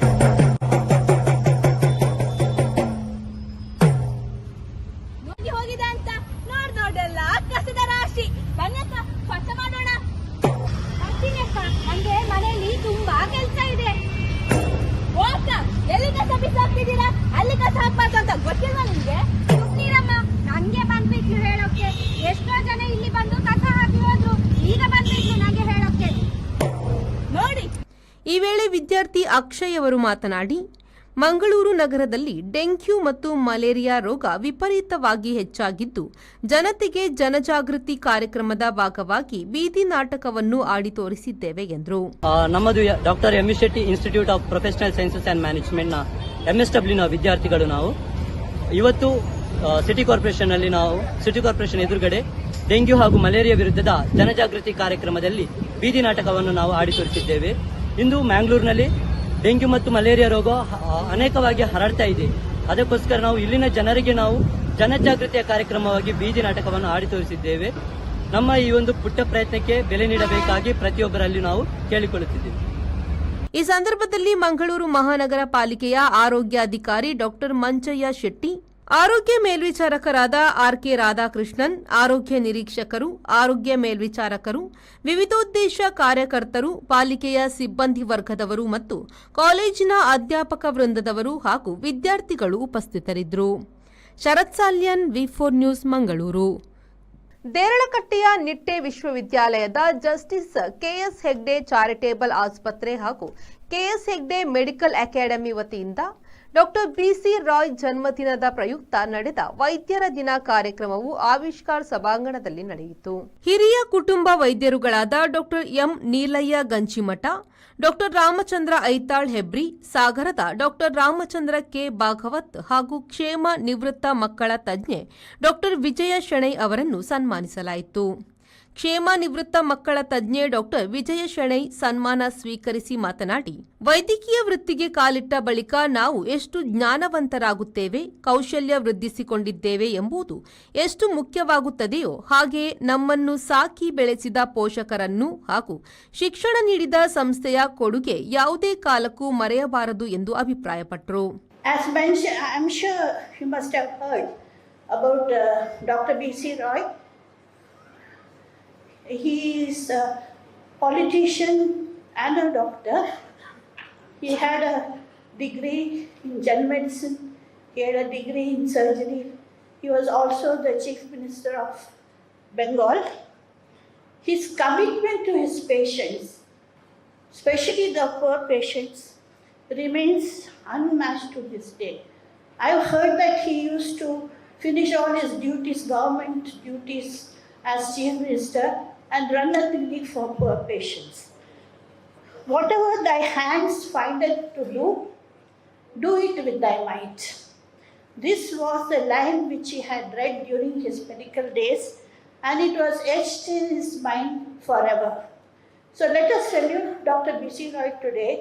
ಹೋಗಿದೆ ಅಂತ ನೋಡ್ದೋಡೆಲ್ಲ ಕಸದ ರಾಶಿ. ಬನ್ನಕ್ಕ ಸ್ವಚ್ಛ ಮಾಡೋಣ. ನಂಗೆ ಮನೆಯಲ್ಲಿ ತುಂಬಾ ಕೆಲಸ ಇದೆ. ಓಕ ಎಲ್ಲಿ ಕಸ ಬಿಸಾಕ್ತಿದ್ದೀರಾ? ಅಲ್ಲಿ ಕಸ ಹಾಕ್ಬಾರ್ದು ಅಂತ ಗೊತ್ತಿಲ್ವಾ ನಿಮ್ಗೆ? ನೀರಮ್ಮ, ನಂಗೆ ಬಂದ್ಬಿಟ್ಲು ಹೇಳೋಕೆ. ಎಷ್ಟೋ ಜನ ಇಲ್ಲಿ ಬಂದು ಕಸ ಹಾಕಿ ಹೋದ್ರು, ಈಗ ಬಂದ್ಬಿಟ್ಲು ನಂಗೆ ಹೇಳೋಕೆ. ನೋಡಿ. ಈ ವೇಳೆ ವಿದ್ಯಾರ್ಥಿ ಅಕ್ಷಯ್ ಅವರು ಮಾತನಾಡಿ, ಮಂಗಳೂರು ನಗರದಲ್ಲಿ ಡೆಂಗ್ಯೂ ಮತ್ತು ಮಲೇರಿಯಾ ರೋಗ ವಿಪರೀತವಾಗಿ ಹೆಚ್ಚಾಗಿದ್ದು, ಜನತೆಗೆ ಜನಜಾಗೃತಿ ಕಾರ್ಯಕ್ರಮದ ಭಾಗವಾಗಿ ಬೀದಿ ನಾಟಕವನ್ನು ಆಡಿ ತೋರಿಸಿದ್ದೇವೆ ಎಂದರು. ನಮ್ಮದು doctor MV Shetty institute of professional sciences and ಮ್ಯಾನೇಜ್ಮೆಂಟ್ನ MSW ವಿದ್ಯಾರ್ಥಿಗಳು ನಾವು ಇವತ್ತು ಸಿಟಿ ಕಾರ್ಪೊರೇಷನ್ ಎದುರುಗಡೆ ಡೆಂಗ್ಯೂ ಹಾಗೂ ಮಲೇರಿಯಾ ವಿರುದ್ಧದ ಜನಜಾಗೃತಿ ಕಾರ್ಯಕ್ರಮದಲ್ಲಿ ಬೀದಿ ನಾಟಕವನ್ನು ನಾವು ಆಡಿ ತೋರಿಸಿದ್ದೇವೆ. ಇಂದು ಮ್ಯಾಂಗ್ಳೂರಿನಲ್ಲಿ ಡೆಂಗ್ಯೂ ಮತ್ತು ಮಲೇರಿಯಾ ರೋಗ ಅನೇಕವಾಗಿ ಹರಡ್ತಾ ಇದೆ. ಅದಕ್ಕೋಸ್ಕರ ನಾವು ಇಲ್ಲಿನ ಜನರಿಗೆ ನಾವು ಜನಜಾಗೃತಿಯ ಕಾರ್ಯಕ್ರಮವಾಗಿ ಬೀದಿ ನಾಟಕವನ್ನು ಆಡಿ ತೋರಿಸಿದ್ದೇವೆ. ನಮ್ಮ ಈ ಒಂದು ಪುಟ್ಟ ಪ್ರಯತ್ನಕ್ಕೆ ಬೆಲೆ ನೀಡಬೇಕಾಗಿ ಪ್ರತಿಯೊಬ್ಬರಲ್ಲಿ ನಾವು ಕೇಳಿಕೊಳ್ಳುತ್ತಿದ್ದೇವೆ. ಈ ಸಂದರ್ಭದಲ್ಲಿ ಮಂಗಳೂರು ಮಹಾನಗರ ಪಾಲಿಕೆಯ ಆರೋಗ್ಯಾಧಿಕಾರಿ ಡಾಕ್ಟರ್ ಮಂಚಯ್ಯ ಶೆಟ್ಟಿ, ಆರೋಗ್ಯ ಮೇಲ್ವಿಚಾರಕರಾದ RK ರಾಧಾಕೃಷ್ಣನ್, ಆರೋಗ್ಯ ನಿರೀಕ್ಷಕರು, ಆರೋಗ್ಯ ಮೇಲ್ವಿಚಾರಕರು, ವಿವಿಧೋದ್ದೇಶ ಕಾರ್ಯಕರ್ತರು, ಪಾಲಿಕೆಯ ಸಿಬ್ಬಂದಿ ವರ್ಗದವರು ಮತ್ತು ಕಾಲೇಜಿನ ಅಧ್ಯಾಪಕ ವೃಂದದವರು ಹಾಗೂ ವಿದ್ಯಾರ್ಥಿಗಳು ಉಪಸ್ಥಿತರಿದ್ದರು. ಶರತ್ ಸಾಲ್ಯನ್, ವಿ4 ನ್ಯೂಸ್, ಮಂಗಳೂರು. ದೇರಳಕಟ್ಟೆಯ ನಿಟ್ಟೆ ವಿಶ್ವವಿದ್ಯಾಲಯದ ಜಸ್ಟಿಸ್ KS ಹೆಗ್ಡೆ ಚಾರಿಟೇಬಲ್ ಆಸ್ಪತ್ರೆ ಹಾಗೂ KS ಹೆಗ್ಡೆ ಮೆಡಿಕಲ್ ಅಕಾಡೆಮಿ ವತಿಯಿಂದ ಡಾಕ್ಟರ್ BC ರಾಯ್ ಜನ್ಮದಿನದ ಪ್ರಯುಕ್ತ ನಡೆದ ವೈದ್ಯರ ದಿನ ಕಾರ್ಯಕ್ರಮವು ಆವಿಷ್ಕಾರ್ ಸಭಾಂಗಣದಲ್ಲಿ ನಡೆಯಿತು. ಹಿರಿಯ ಕುಟುಂಬ ವೈದ್ಯರುಗಳಾದ doctor M Neelayya Ganchimath, doctor Ramachandra Aithal Hebri, ಸಾಗರದ ಡಾಕ್ಟರ್ ರಾಮಚಂದ್ರ ಕೆ ಭಾಗವತ್ ಹಾಗೂ ಕ್ಷೇಮ ನಿವೃತ್ತ ಮಕ್ಕಳ ತಜ್ಞೆ ಡಾಕ್ಟರ್ ವಿಜಯ ಶೆಣೈ ಅವರನ್ನು ಸನ್ಮಾನಿಸಲಾಯಿತು. ಕ್ಷೇಮ ನಿವೃತ್ತ ಮಕ್ಕಳ ತಜ್ಞೆ ಡಾಕ್ಟರ್ ವಿಜಯ ಶೆಣೈ ಸನ್ಮಾನ ಸ್ವೀಕರಿಸಿ ಮಾತನಾಡಿ, ವೈದ್ಯಕೀಯ ವೃತ್ತಿಗೆ ಕಾಲಿಟ್ಟ ಬಳಿಕ ನಾವು ಎಷ್ಟು ಜ್ಞಾನವಂತರಾಗುತ್ತೇವೆ, ಕೌಶಲ್ಯ ವೃದ್ಧಿಸಿಕೊಂಡಿದ್ದೇವೆ ಎಂಬುದು ಎಷ್ಟು ಮುಖ್ಯವಾಗುತ್ತದೆಯೋ ಹಾಗೆಯೇ ನಮ್ಮನ್ನು ಸಾಕಿ ಬೆಳೆಸಿದ ಪೋಷಕರನ್ನು ಹಾಗೂ ಶಿಕ್ಷಣ ನೀಡಿದ ಸಂಸ್ಥೆಯ ಕೊಡುಗೆ ಯಾವುದೇ ಕಾಲಕ್ಕೂ ಮರೆಯಬಾರದು ಎಂದು ಅಭಿಪ್ರಾಯಪಟ್ಟರು. As mentioned, I am sure you must have heard about Dr. BC Roy. He is a politician and a doctor. He had a degree in general medicine. He had a degree in surgery. He was also the Chief Minister of Bengal. His commitment to his patients, especially the poor patients, remains unmatched to this day. I've heard that he used to finish all his duties, government duties as Chief Minister, and run a clinic for poor patients. whatever thy hands findeth to do it with thy might. This was the line which he had read during his medical days, and it was etched in his mind forever. So let us salute Dr. B.C. Roy today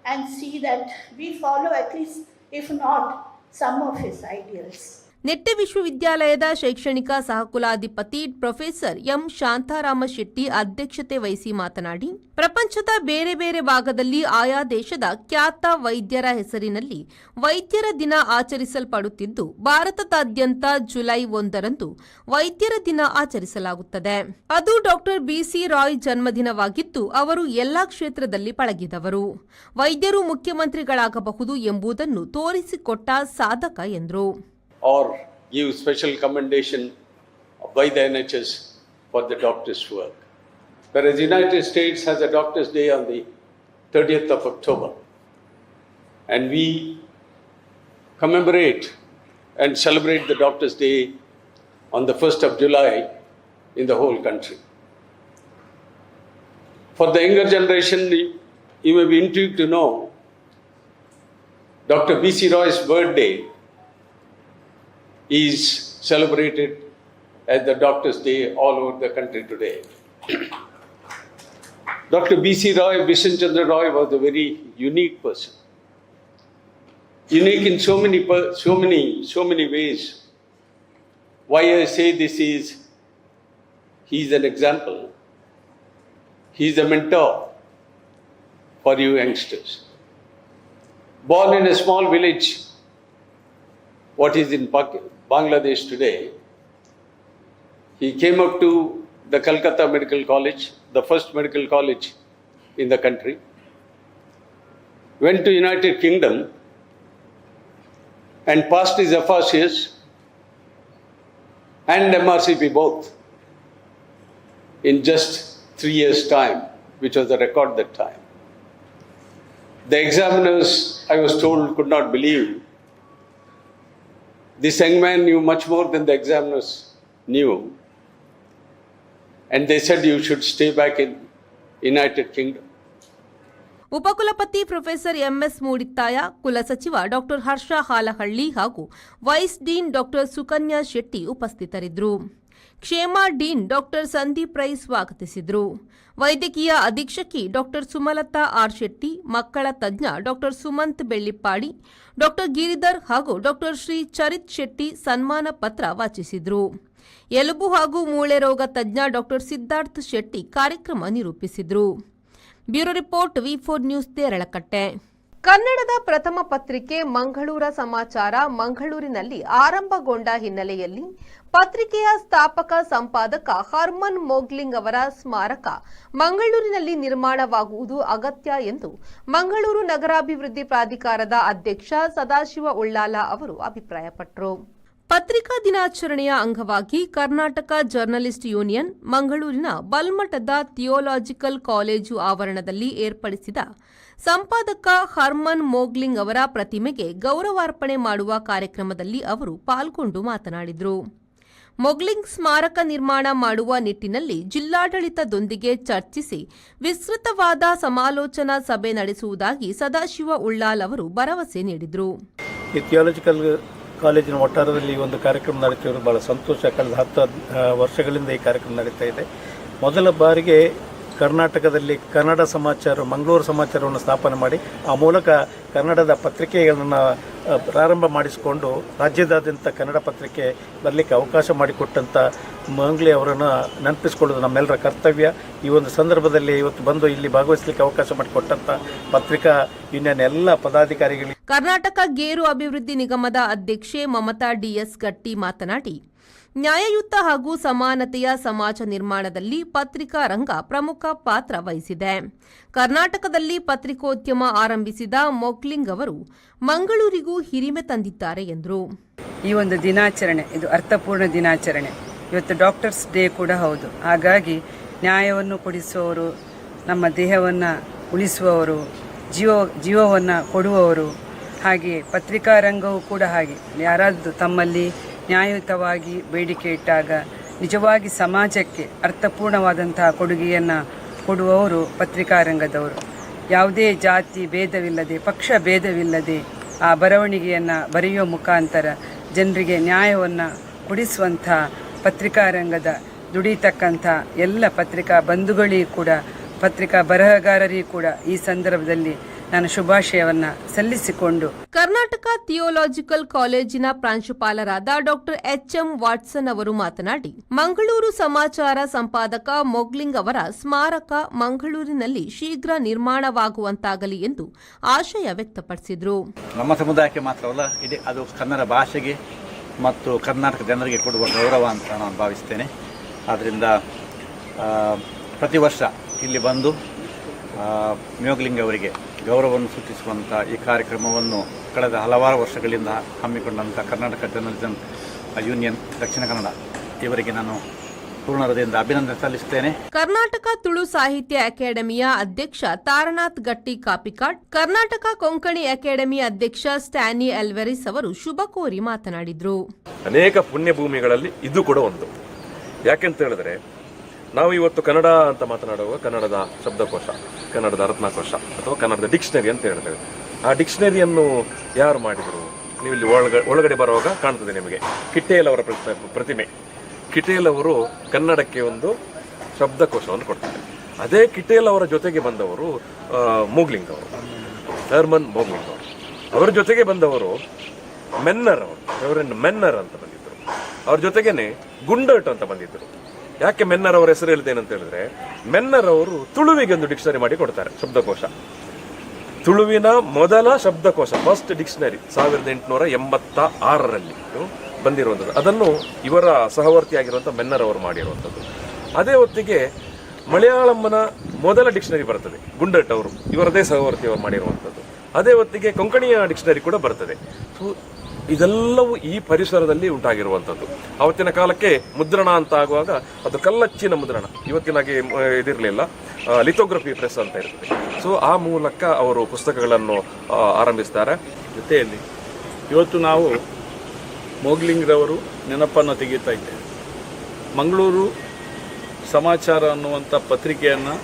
and see that we follow at least, if not, some of his ideals. Nitte ವಿಶ್ವವಿದ್ಯಾಲಯದ ಶೈಕ್ಷಣಿಕ ಸಹಕುಲಾಧಿಪತಿ professor M Shantaram Shetty ಅಧ್ಯಕ್ಷತೆ ವಹಿಸಿ ಮಾತನಾಡಿ, ಪ್ರಪಂಚದ ಬೇರೆ ಬೇರೆ ಭಾಗದಲ್ಲಿ ಆಯಾ ದೇಶದ ಖ್ಯಾತ ವೈದ್ಯರ ಹೆಸರಿನಲ್ಲಿ ವೈದ್ಯರ ದಿನ ಆಚರಿಸಲ್ಪಡುತ್ತಿದ್ದು, ಭಾರತದಾದ್ಯಂತ ಜುಲೈ 1ರಂದು ವೈದ್ಯರ ದಿನ ಆಚರಿಸಲಾಗುತ್ತದೆ. ಅದು ಡಾಕ್ಟರ್ ಬಿಸಿ ರಾಯ್ ಜನ್ಮದಿನವಾಗಿದ್ದು, ಅವರು ಎಲ್ಲಾ ಕ್ಷೇತ್ರದಲ್ಲಿ ಪಳಗಿದವರು. ವೈದ್ಯರು ಮುಖ್ಯಮಂತ್ರಿಗಳಾಗಬಹುದು ಎಂಬುದನ್ನು ತೋರಿಸಿಕೊಟ್ಟ ಸಾಧಕ ಎಂದರು. Or give special commendation by the NHS for the doctors' work. Whereas the United States has a Doctors' Day on the 30th of October, and we commemorate and celebrate the Doctors' Day on the 1st of July in the whole country. For the younger generation, you may be intrigued to know Dr. B.C. Roy's birthday is celebrated as the Doctors' Day all over the country today. Dr. B.C. Roy, Bishan Chandra Roy, was a very unique person. Unique in so many ways. Why I say this is, he's an example. He's a mentor for you youngsters. Born in a small village, what is in Bangladesh today, he came up to the Calcutta Medical College, the first medical college in the country, went to United Kingdom and passed his FRCS and MRCP both in just 3 years' time, which was a record that time. The examiners, I was told, could not believe. This young man knew much more than the examiners knew, and they said you should stay back in United Kingdom. ಉಪಕುಲಪತಿ professor MS Mudithaya, ಕುಲಸಚಿವ doctor Harsha Halahalli ಹಾಗೂ vice dean doctor Sukanya Shetty ಉಪಸ್ಥಿತರಿದ್ದರು. Kshema dean doctor Sandeep Rai ಸ್ವಾಗತಿಸಿದರು. ವೈದ್ಯಕೀಯ ಅಧೀಕ್ಷಕಿ doctor Sumalatha R Shetty, ಮಕ್ಕಳ ತಜ್ಞ doctor Sumanth Bellippady, doctor Giridhar ಹಾಗೂ ಡಾಕ್ಟರ್ ಶ್ರೀ ಚರಿತ್ ಶೆಟ್ಟಿ ಸನ್ಮಾನ ಪತ್ರ ವಾಚಿಸಿದರು. ಎಲುಬು ಹಾಗೂ ಮೂಳೆ ರೋಗ ತಜ್ಞ ಡಾಕ್ಟರ್ ಸಿದ್ಧಾರ್ಥ್ ಶೆಟ್ಟಿ ಕಾರ್ಯಕ್ರಮ ನಿರೂಪಿಸಿದರು. Bureau report V4 news Deralakatte. ಕನ್ನಡದ ಪ್ರಥಮ ಪತ್ರಿಕೆ ಮಂಗಳೂರ ಸಮಾಚಾರ ಮಂಗಳೂರಿನಲ್ಲಿ ಆರಂಭಗೊಂಡ ಹಿನ್ನೆಲೆಯಲ್ಲಿ ಪತ್ರಿಕೆಯ ಸ್ಥಾಪಕ ಸಂಪಾದಕ ಹರ್ಮನ್ ಮೋಗ್ಲಿಂಗ್ ಅವರ ಸ್ಮಾರಕ ಮಂಗಳೂರಿನಲ್ಲಿ ನಿರ್ಮಾಣವಾಗುವುದು ಅಗತ್ಯ ಎಂದು ಮಂಗಳೂರು ನಗರಾಭಿವೃದ್ಧಿ ಪ್ರಾಧಿಕಾರದ ಅಧ್ಯಕ್ಷ ಸದಾಶಿವ ಉಳ್ಳಾಲ ಅವರು ಅಭಿಪ್ರಾಯಪಟ್ಟರು. ಪತ್ರಿಕಾ ದಿನಾಚರಣೆಯ ಅಂಗವಾಗಿ ಕರ್ನಾಟಕ ಜರ್ನಲಿಸ್ಟ್ ಯೂನಿಯನ್ ಮಂಗಳೂರಿನ ಬಲ್ಮಠದ ಥಿಯೋಲಾಜಿಕಲ್ ಕಾಲೇಜು ಆವರಣದಲ್ಲಿ ಏರ್ಪಡಿಸಿದ ಸಂಪಾದಕ ಹರ್ಮನ್ ಮೋಗ್ಲಿಂಗ್ ಅವರ ಪ್ರತಿಮೆಗೆ ಗೌರವಾರ್ಪಣೆ ಮಾಡುವ ಕಾರ್ಯಕ್ರಮದಲ್ಲಿ ಅವರು ಪಾಲ್ಗೊಂಡು ಮಾತನಾಡಿದರು. ಮೊಗ್ಲಿಂಗ್ ಸ್ಮಾರಕ ನಿರ್ಮಾಣ ಮಾಡುವ ನಿಟ್ಟಿನಲ್ಲಿ ಜಿಲ್ಲಾಡಳಿತದೊಂದಿಗೆ ಚರ್ಚಿಸಿ ವಿಸ್ತೃತವಾದ ಸಮಾಲೋಚನಾ ಸಭೆ ನಡೆಸುವುದಾಗಿ ಸದಾಶಿವ ಉಳ್ಳಾಲ್ ಅವರು ಭರವಸೆ ನೀಡಿದರು. ಥಿಯಾಲಜಿಕಲ್ ಕಾಲೇಜಿನ ಒಟ್ಟಾರದಲ್ಲಿ ಈ ಒಂದು ಕಾರ್ಯಕ್ರಮ ನಡೀತಿರೋದು ಬಹಳ ಸಂತೋಷ. ಕಳೆದ 10 ವರ್ಷಗಳಿಂದ ಈ ಕಾರ್ಯಕ್ರಮ ನಡೀತಾ ಇದೆ. ಮೊದಲ ಬಾರಿಗೆ ಕರ್ನಾಟಕದಲ್ಲಿ ಕನ್ನಡ ಸಮಾಚಾರ ಮಂಗಳೂರು ಸಮಾಚಾರವನ್ನು ಸ್ಥಾಪನೆ ಮಾಡಿ ಆ ಮೂಲಕ ಕನ್ನಡದ ಪತ್ರಿಕೆಗಳನ್ನು ಪ್ರಾರಂಭ ಮಾಡಿಸಿಕೊಂಡು ರಾಜ್ಯದಾದ್ಯಂತ ಕನ್ನಡ ಪತ್ರಿಕೆ ಬರಲಿಕ್ಕೆ ಅವಕಾಶ ಮಾಡಿಕೊಟ್ಟಂಥ ಮಂಗ್ಲಿ ಅವರನ್ನು ನೆನಪಿಸಿಕೊಳ್ಳೋದು ನಮ್ಮೆಲ್ಲರ ಕರ್ತವ್ಯ. ಈ ಒಂದು ಸಂದರ್ಭದಲ್ಲಿ ಇವತ್ತು ಬಂದು ಇಲ್ಲಿ ಭಾಗವಹಿಸಲಿಕ್ಕೆ ಅವಕಾಶ ಮಾಡಿಕೊಟ್ಟಂಥ ಪತ್ರಿಕಾ ಯೂನಿಯನ್ ಎಲ್ಲ ಪದಾಧಿಕಾರಿಗಳಿಗೆ. ಕರ್ನಾಟಕ ಗೇರು ಅಭಿವೃದ್ಧಿ ನಿಗಮದ ಅಧ್ಯಕ್ಷೆ ಮಮತಾ ಡಿಎಸ್ ಗಟ್ಟಿ ಮಾತನಾಡಿ, ನ್ಯಾಯಯುತ ಹಾಗೂ ಸಮಾನತೆಯ ಸಮಾಜ ನಿರ್ಮಾಣದಲ್ಲಿ ಪತ್ರಿಕಾ ರಂಗ ಪ್ರಮುಖ ಪಾತ್ರ ವಹಿಸಿದೆ. ಕರ್ನಾಟಕದಲ್ಲಿ ಪತ್ರಿಕೋದ್ಯಮ ಆರಂಭಿಸಿದ ಮೊಗ್ಲಿಂಗ್ ಅವರು ಮಂಗಳೂರಿಗೂ ಹಿರಿಮೆ ತಂದಿದ್ದಾರೆ ಎಂದರು. ಈ ಒಂದು ದಿನಾಚರಣೆ ಇದು ಅರ್ಥಪೂರ್ಣ ದಿನಾಚರಣೆ. ಇವತ್ತು ಡಾಕ್ಟರ್ಸ್ ಡೇ ಕೂಡ ಹೌದು. ಹಾಗಾಗಿ ನ್ಯಾಯವನ್ನು ಕೊಡಿಸುವವರು, ನಮ್ಮ ದೇಹವನ್ನು ಉಳಿಸುವವರು, ಜೀವವನ್ನು ಕೊಡುವವರು, ಹಾಗೆ ಪತ್ರಿಕಾ ರಂಗವೂ ಕೂಡ ಹಾಗೆ. ಯಾರಾದರೂ ತಮ್ಮಲ್ಲಿ ನ್ಯಾಯಯುತವಾಗಿ ಬೇಡಿಕೆ ಇಟ್ಟಾಗ ನಿಜವಾಗಿ ಸಮಾಜಕ್ಕೆ ಅರ್ಥಪೂರ್ಣವಾದಂತಹ ಕೊಡುಗೆಯನ್ನು ಕೊಡುವವರು ಪತ್ರಿಕಾ ರಂಗದವರು. ಯಾವುದೇ ಜಾತಿ ಭೇದವಿಲ್ಲದೆ ಪಕ್ಷ ಭೇದವಿಲ್ಲದೆ ಆ ಬರವಣಿಗೆಯನ್ನು ಬರೆಯುವ ಮುಖಾಂತರ ಜನರಿಗೆ ನ್ಯಾಯವನ್ನು ಕೊಡಿಸುವಂಥ ಪತ್ರಿಕಾ ರಂಗದ ದುಡಿತಕ್ಕಂಥ ಎಲ್ಲ ಪತ್ರಿಕಾ ಬಂಧುಗಳಿಗೂ ಕೂಡ ಪತ್ರಿಕಾ ಬರಹಗಾರರಿಗೂ ಕೂಡ ಈ ಸಂದರ್ಭದಲ್ಲಿ ನಾನು ಶುಭಾಶಯವನ್ನು ಸಲ್ಲಿಸಿಕೊಂಡು ಕರ್ನಾಟಕ ಥಿಯೋಲಾಜಿಕಲ್ ಕಾಲೇಜಿನ ಪ್ರಾಂಶುಪಾಲರಾದ ಡಾಕ್ಟರ್ ಎಚ್ಎಂ ವಾಟ್ಸನ್ ಅವರು ಮಾತನಾಡಿ, ಮಂಗಳೂರು ಸಮಾಚಾರ ಸಂಪಾದಕ ಮೊಗ್ಲಿಂಗ್ ಅವರ ಸ್ಮಾರಕ ಮಂಗಳೂರಿನಲ್ಲಿ ಶೀಘ್ರ ನಿರ್ಮಾಣವಾಗುವಂತಾಗಲಿ ಎಂದು ಆಶಯ ವ್ಯಕ್ತಪಡಿಸಿದರು. ನಮ್ಮ ಸಮುದಾಯಕ್ಕೆ ಮಾತ್ರವಲ್ಲ, ಇಡೀ ಅದು ಕನ್ನಡ ಭಾಷೆಗೆ ಮತ್ತು ಕರ್ನಾಟಕ ಜನರಿಗೆ ಕೊಡುವ ಗೌರವ ಅಂತ ನಾನು ಭಾವಿಸ್ತೇನೆ. ಆದ್ದರಿಂದ ಪ್ರತಿ ವರ್ಷ ಇಲ್ಲಿ ಬಂದು ಮೊಗ್ಲಿಂಗ್ ಅವರಿಗೆ ಗೌರವವನ್ನು ಸೂಚಿಸುವಂಥ ಈ ಕಾರ್ಯಕ್ರಮವನ್ನು ಕಳೆದ ಹಲವಾರು ವರ್ಷಗಳಿಂದ ಹಮ್ಮಿಕೊಂಡಂಥ ಕರ್ನಾಟಕ ಜರ್ನಲಿಸಂ ಯೂನಿಯನ್ ದಕ್ಷಿಣ ಕನ್ನಡ ಇವರಿಗೆ ನಾನು ಪೂರ್ಣ ಹೃದಯದಿಂದ ಅಭಿನಂದನೆ ಸಲ್ಲಿಸುತ್ತೇನೆ. ಕರ್ನಾಟಕ ತುಳು ಸಾಹಿತ್ಯ ಅಕಾಡೆಮಿಯ ಅಧ್ಯಕ್ಷ ತಾರನಾಥ್ ಗಟ್ಟಿ ಕಾಪಿಕಾಡ್, ಕರ್ನಾಟಕ ಕೊಂಕಣಿ ಅಕಾಡೆಮಿ ಅಧ್ಯಕ್ಷ ಸ್ಟ್ಯಾನಿ ಅಲ್ವೆರಿಸ್ ಅವರು ಶುಭ ಕೋರಿ ಮಾತನಾಡಿದರು. ಅನೇಕ ಪುಣ್ಯ ಭೂಮಿಗಳಲ್ಲಿ ಇದು ಕೂಡ ಒಂದು. ಯಾಕೆಂತ ಹೇಳಿದ್ರೆ, ನಾವು ಇವತ್ತು ಕನ್ನಡ ಅಂತ ಮಾತನಾಡುವಾಗ ಕನ್ನಡದ ಶಬ್ದಕೋಶ, ಕನ್ನಡದ ರತ್ನಕೋಶ ಅಥವಾ ಕನ್ನಡದ ಡಿಕ್ಷನರಿ ಅಂತ ಹೇಳ್ತೇವೆ. ಆ ಡಿಕ್ಷನರಿಯನ್ನು ಯಾರು ಮಾಡಿದರು? ನೀವು ಇಲ್ಲಿ ಒಳಗಡೆ ಬರುವಾಗ ಕಾಣ್ತದೆ ನಿಮಗೆ ಕಿಟ್ಟೇಲ್ ಅವರ ಪ್ರತಿಮೆ. ಕಿಟ್ಟೇಲ್ ಅವರು ಕನ್ನಡಕ್ಕೆ ಒಂದು ಶಬ್ದಕೋಶವನ್ನು ಕೊಡ್ತಾರೆ. ಅದೇ ಕಿಟ್ಟೇಲ್ ಅವರ ಜೊತೆಗೆ ಬಂದವರು ಮೊಗ್ಲಿಂಗ್ ಅವರು, ಹರ್ಮನ್ ಮೊಗ್ಲಿಂಗ್ ಅವರು. ಅವರ ಜೊತೆಗೆ ಬಂದವರು ಮೆನ್ನರ್ ಅವರು, ರೆವರೆಂಡ್ ಮೆನ್ನರ್ ಅಂತ ಬಂದಿದ್ದರು. ಅವ್ರ ಜೊತೆಗೇನೆ ಗುಂಡರ್ಟ್ ಅಂತ ಬಂದಿದ್ದರು. ಯಾಕೆ ಮೆನ್ನರ್ ಅವರ ಹೆಸರು ಹೇಳ್ತೇನೆ ಅಂತ ಹೇಳಿದ್ರೆ, ಮೆನ್ನರ್ ಅವರು ತುಳುವಿಗೆ ಒಂದು ಡಿಕ್ಷನರಿ ಮಾಡಿ ಕೊಡ್ತಾರೆ, ಶಬ್ದಕೋಶ. ತುಳುವಿನ ಮೊದಲ ಶಬ್ದಕೋಶ, ಫಸ್ಟ್ ಡಿಕ್ಷನರಿ 1886ರಲ್ಲಿ ಬಂದಿರುವಂಥದ್ದು. ಅದನ್ನು ಇವರ ಸಹವರ್ತಿಯಾಗಿರುವಂಥ ಮೆನ್ನರ್ ಅವರು ಮಾಡಿರುವಂಥದ್ದು. ಅದೇ ಹೊತ್ತಿಗೆ ಮಲಯಾಳಂನ ಮೊದಲ ಡಿಕ್ಷನರಿ ಬರ್ತದೆ, ಗುಂಡಟ್ ಅವರು, ಇವರದೇ ಸಹವರ್ತಿ ಅವರು ಮಾಡಿರುವಂಥದ್ದು. ಅದೇ ಹೊತ್ತಿಗೆ ಕೊಂಕಣಿಯ ಡಿಕ್ಷನರಿ ಕೂಡ ಬರ್ತದೆ. ಸೊ ಇದೆಲ್ಲವೂ ಈ ಪರಿಸರದಲ್ಲಿ ಉಂಟಾಗಿರುವಂಥದ್ದು. ಅವತ್ತಿನ ಕಾಲಕ್ಕೆ ಮುದ್ರಣ ಅಂತ ಆಗುವಾಗ ಅದು ಕಲ್ಲಚ್ಚಿನ ಮುದ್ರಣ, ಇವತ್ತಿನಾಗೆ ಇದಿರಲಿಲ್ಲ, ಲಿಥೋಗ್ರಫಿ ಪ್ರೆಸ್ ಅಂತ ಇರ್ತದೆ. ಸೊ ಆ ಮೂಲಕ ಅವರು ಪುಸ್ತಕಗಳನ್ನು ಆರಂಭಿಸ್ತಾರೆ. ಜೊತೆಯಲ್ಲಿ ಇವತ್ತು ನಾವು ಮೊಗ್ಲಿಂಗ್ರವರು ನೆನಪನ್ನು ತೆಗೆಯುತ್ತಾ ಇದ್ದೇವೆ. ಮಂಗಳೂರು ಸಮಾಚಾರ ಅನ್ನುವಂಥ ಪತ್ರಿಕೆಯನ್ನು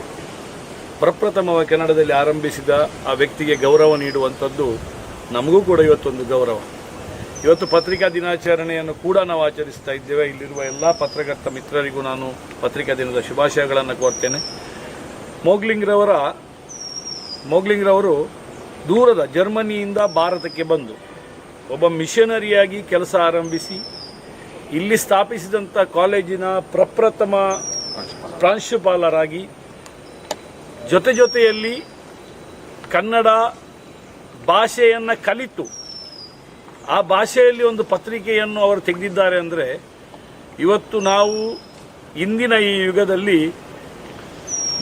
ಪ್ರಪ್ರಥಮವಾಗಿ ಕನ್ನಡದಲ್ಲಿ ಆರಂಭಿಸಿದ ಆ ವ್ಯಕ್ತಿಗೆ ಗೌರವ ನೀಡುವಂಥದ್ದು ನಮಗೂ ಕೂಡ ಇವತ್ತೊಂದು ಗೌರವ. ಇವತ್ತು ಪತ್ರಿಕಾ ದಿನಾಚರಣೆಯನ್ನು ಕೂಡ ನಾವು ಆಚರಿಸ್ತಾ ಇದ್ದೇವೆ. ಇಲ್ಲಿರುವ ಎಲ್ಲ ಪತ್ರಕರ್ತ ಮಿತ್ರರಿಗೂ ನಾನು ಪತ್ರಿಕಾ ದಿನದ ಶುಭಾಶಯಗಳನ್ನು ಕೋರ್ತೇನೆ. ಮೊಗ್ಲಿಂಗ್ರವರು ದೂರದ ಜರ್ಮನಿಯಿಂದ ಭಾರತಕ್ಕೆ ಬಂದು ಒಬ್ಬ ಮಿಷನರಿಯಾಗಿ ಕೆಲಸ ಆರಂಭಿಸಿ ಇಲ್ಲಿ ಸ್ಥಾಪಿಸಿದಂಥ ಕಾಲೇಜಿನ ಪ್ರಪ್ರಥಮ ಪ್ರಾಂಶುಪಾಲರಾಗಿ ಜೊತೆಯಲ್ಲಿ ಕನ್ನಡ ಭಾಷೆಯನ್ನು ಕಲಿತು ಆ ಭಾಷೆಯಲ್ಲಿ ಒಂದು ಪತ್ರಿಕೆಯನ್ನು ಅವರು ತೆಗೆದಿದ್ದಾರೆ ಅಂದರೆ, ಇವತ್ತು ನಾವು ಇಂದಿನ ಈ ಯುಗದಲ್ಲಿ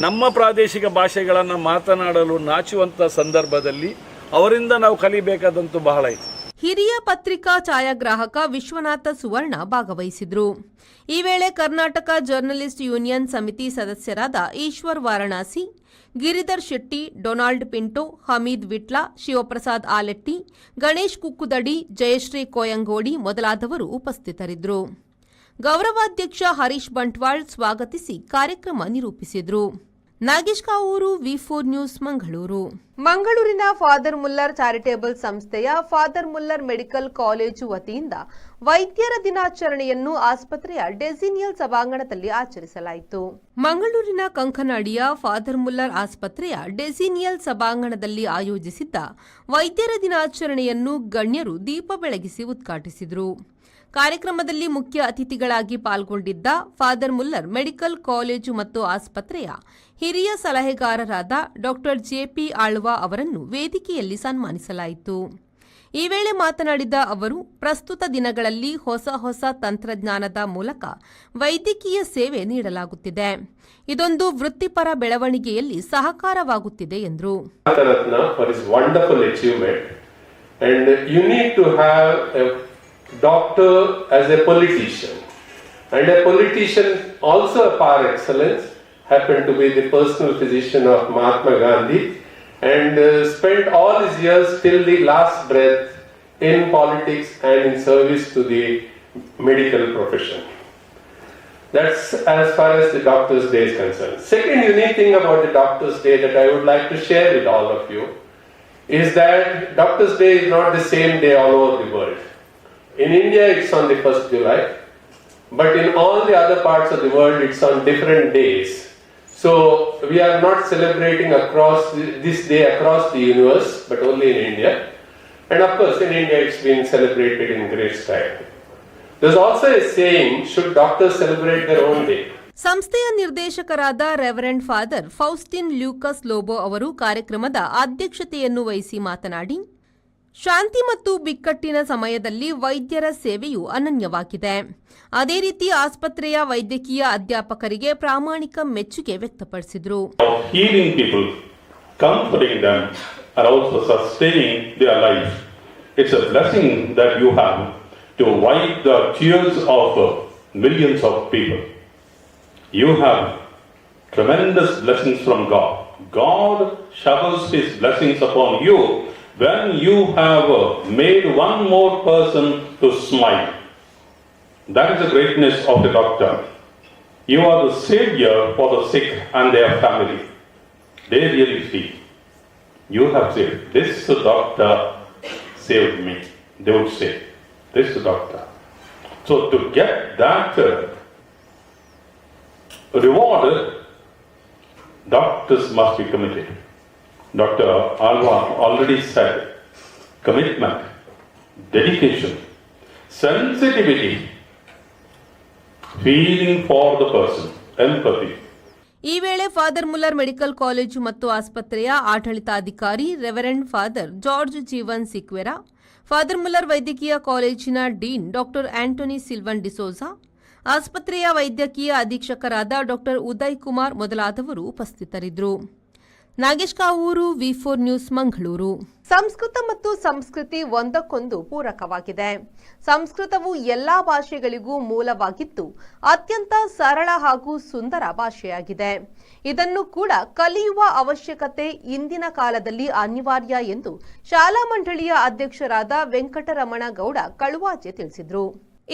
ನಮ್ಮ ಪ್ರಾದೇಶಿಕ ಭಾಷೆಗಳನ್ನು ಮಾತನಾಡಲು ನಾಚುವಂಥ ಸಂದರ್ಭದಲ್ಲಿ ಅವರಿಂದ ನಾವು ಕಲಿಬೇಕಾದಂತೂ ಬಹಳ ಇದೆ. ಹಿರಿಯ ಪತ್ರಿಕಾ ಛಾಯಾಗ್ರಾಹಕ ವಿಶ್ವನಾಥ ಸುವರ್ಣ ಭಾಗವಹಿಸಿದ್ರು. ಈ ವೇಳೆ ಕರ್ನಾಟಕ ಜರ್ನಲಿಸ್ಟ್ ಯೂನಿಯನ್ ಸಮಿತಿ ಸದಸ್ಯರಾದ ಈಶ್ವರ್ ವಾರಣಾಸಿ, ಗಿರಿಧರ್ ಶೆಟ್ಟಿ, ಡೊನಾಲ್ಡ್ ಪಿಂಟೋ, ಹಮೀದ್ ವಿಟ್ಲ, ಶಿವಪ್ರಸಾದ್ ಆಲೆಟ್ಟಿ, ಗಣೇಶ್ ಕುಕ್ಕುದಡಿ, ಜಯಶ್ರೀ ಕೋಯಂಗೋಡಿ ಮೊದಲಾದವರು ಉಪಸ್ಥಿತರಿದ್ದರು. ಗೌರವಾಧ್ಯಕ್ಷ ಹರೀಶ್ ಬಂಟ್ವಾಳ್ ಸ್ವಾಗತಿಸಿ ಕಾರ್ಯಕ್ರಮ ನಿರೂಪಿಸಿದರು. ನಾಗೇಶ್ ಕಾವೂರು, ವಿ4 ನ್ಯೂಸ್, ಮಂಗಳೂರು. ಮಂಗಳೂರಿನ ಫಾದರ್ ಮುಲ್ಲರ್ ಚಾರಿಟೇಬಲ್ ಸಂಸ್ಥೆಯ ಫಾದರ್ ಮುಲ್ಲರ್ ಮೆಡಿಕಲ್ ಕಾಲೇಜು ವತಿಯಿಂದ ವೈದ್ಯರ ದಿನಾಚರಣೆಯನ್ನು ಆಸ್ಪತ್ರೆಯ ಡೆಸಿನಿಯಲ್ ಸಭಾಂಗಣದಲ್ಲಿ ಆಚರಿಸಲಾಯಿತು. ಮಂಗಳೂರಿನ ಕಂಕನಾಡಿಯ ಫಾದರ್ ಮುಲ್ಲರ್ ಆಸ್ಪತ್ರೆಯ ಡೆಸಿನಿಯಲ್ ಸಭಾಂಗಣದಲ್ಲಿ ಆಯೋಜಿಸಿದ್ದ ವೈದ್ಯರ ದಿನಾಚರಣೆಯನ್ನು ಗಣ್ಯರು ದೀಪ ಬೆಳಗಿಸಿ ಉದ್ಘಾಟಿಸಿದರು. ಕಾರ್ಯಕ್ರಮದಲ್ಲಿ ಮುಖ್ಯ ಅತಿಥಿಗಳಾಗಿ ಪಾಲ್ಗೊಂಡಿದ್ದ ಫಾದರ್ ಮುಲ್ಲರ್ ಮೆಡಿಕಲ್ ಕಾಲೇಜು ಮತ್ತು ಆಸ್ಪತ್ರೆಯ ಹಿರಿಯ ಸಲಹೆಗಾರರಾದ ಡಾಕ್ಟರ್ ಜೆಪಿ ಆಳ್ವಾ ಅವರನ್ನು ವೇದಿಕೆಯಲ್ಲಿ ಸನ್ಮಾನಿಸಲಾಯಿತು. ಈ ವೇಳೆ ಮಾತನಾಡಿದ ಅವರು, ಪ್ರಸ್ತುತ ದಿನಗಳಲ್ಲಿ ಹೊಸ ತಂತ್ರಜ್ಞಾನದ ಮೂಲಕ ವೈದ್ಯಕೀಯ ಸೇವೆ ನೀಡಲಾಗುತ್ತಿದೆ. ಇದೊಂದು ವೃತ್ತಿಪರ ಬೆಳವಣಿಗೆಯಲ್ಲಿ ಸಹಕಾರವಾಗುತ್ತಿದೆ ಎಂದರು. Doctor as a politician, and a politician also par excellence happened to be the personal physician of Mahatma Gandhi and spent all his years till the last breath in politics and in service to the medical profession. That's as far as the Doctor's Day is concerned. Second unique thing about the Doctor's Day that I would like to share with all of you is that Doctor's Day is not the same day all over the world. In India, it's on the 1st July, but in all the other parts of the world, it's on different days. So we are not celebrating this day across the universe, but only in India. And of course, in India, it's been celebrated in great style. There's also a saying, should doctors celebrate their own day? ಸಂಸ್ಥೆಯ ನಿರ್ದೇಶಕರಾದ reverend father ಫೌಸ್ಟಿನ್ Lucas Lobo ಅವರು ಕಾರ್ಯಕ್ರಮದ ಅಧ್ಯಕ್ಷತೆಯನ್ನು ವಹಿಸಿ ಮಾತನಾಡಿ, ಶಾಂತಿ ಮತ್ತು ಬಿಕ್ಕಟ್ಟಿನ ಸಮಯದಲ್ಲಿ ವೈದ್ಯರ ಸೇವೆಯು ಅನನ್ಯವಾಗಿದೆ. ಅದೇ ರೀತಿ ಆಸ್ಪತ್ರೆಯ ವೈದ್ಯಕೀಯ ಅಧ್ಯಾಪಕರಿಗೆ ಪ್ರಾಮಾಣಿಕ ಮೆಚ್ಚುಗೆ ವ್ಯಕ್ತಪಡಿಸಿದರು. Healing people, comforting them, and also sustaining their life. It's a blessing that you have to wipe the tears of millions of people. You have tremendous blessings from God. God showers His blessings upon you when you have made one more person to smile. That is the greatness of the doctor. You are the savior for the sick and their family. They really feel you have saved. This doctor saved me, they would say. This doctor. So to get that reward, doctors must be committed. Dr. Alva already said, commitment, dedication, sensitivity, feeling for the person, empathy. ಈ ವೇಳೆ father Muller medical college ಮತ್ತು ಆಸ್ಪತ್ರೆಯ ಆಡಳಿತಾಧಿಕಾರಿ reverend father George Jeevan Sequeira, father Muller ವೈದ್ಯಕೀಯ ಕಾಲೇಜಿನ dean doctor Antony ಸಿಲ್ವನ್ D'Souza, ಆಸ್ಪತ್ರೆಯ ವೈದ್ಯಕೀಯ ಅಧೀಕ್ಷಕರಾದ doctor Uday Kumar ಮೊದಲಾದವರು ಉಪಸ್ಥಿತರಿದ್ದರು. ನಾಗೇಶ್ ಕಾವೂರು, ವಿ4 ನ್ಯೂಸ್, ಮಂಗಳೂರು. ಸಂಸ್ಕೃತ ಮತ್ತು ಸಂಸ್ಕೃತಿ ಒಂದಕ್ಕೊಂದು ಪೂರಕವಾಗಿದೆ. ಸಂಸ್ಕೃತವು ಎಲ್ಲಾ ಭಾಷೆಗಳಿಗೂ ಮೂಲವಾಗಿದ್ದು ಅತ್ಯಂತ ಸರಳ ಹಾಗೂ ಸುಂದರ ಭಾಷೆಯಾಗಿದೆ. ಇದನ್ನು ಕೂಡ ಕಲಿಯುವ ಅವಶ್ಯಕತೆ ಇಂದಿನ ಕಾಲದಲ್ಲಿ ಅನಿವಾರ್ಯ ಎಂದು ಶಾಲಾ ಮಂಡಳಿಯ ಅಧ್ಯಕ್ಷರಾದ ವೆಂಕಟರಮಣ ಗೌಡ ಕಳುವಾಜೆ ತಿಳಿಸಿದರು.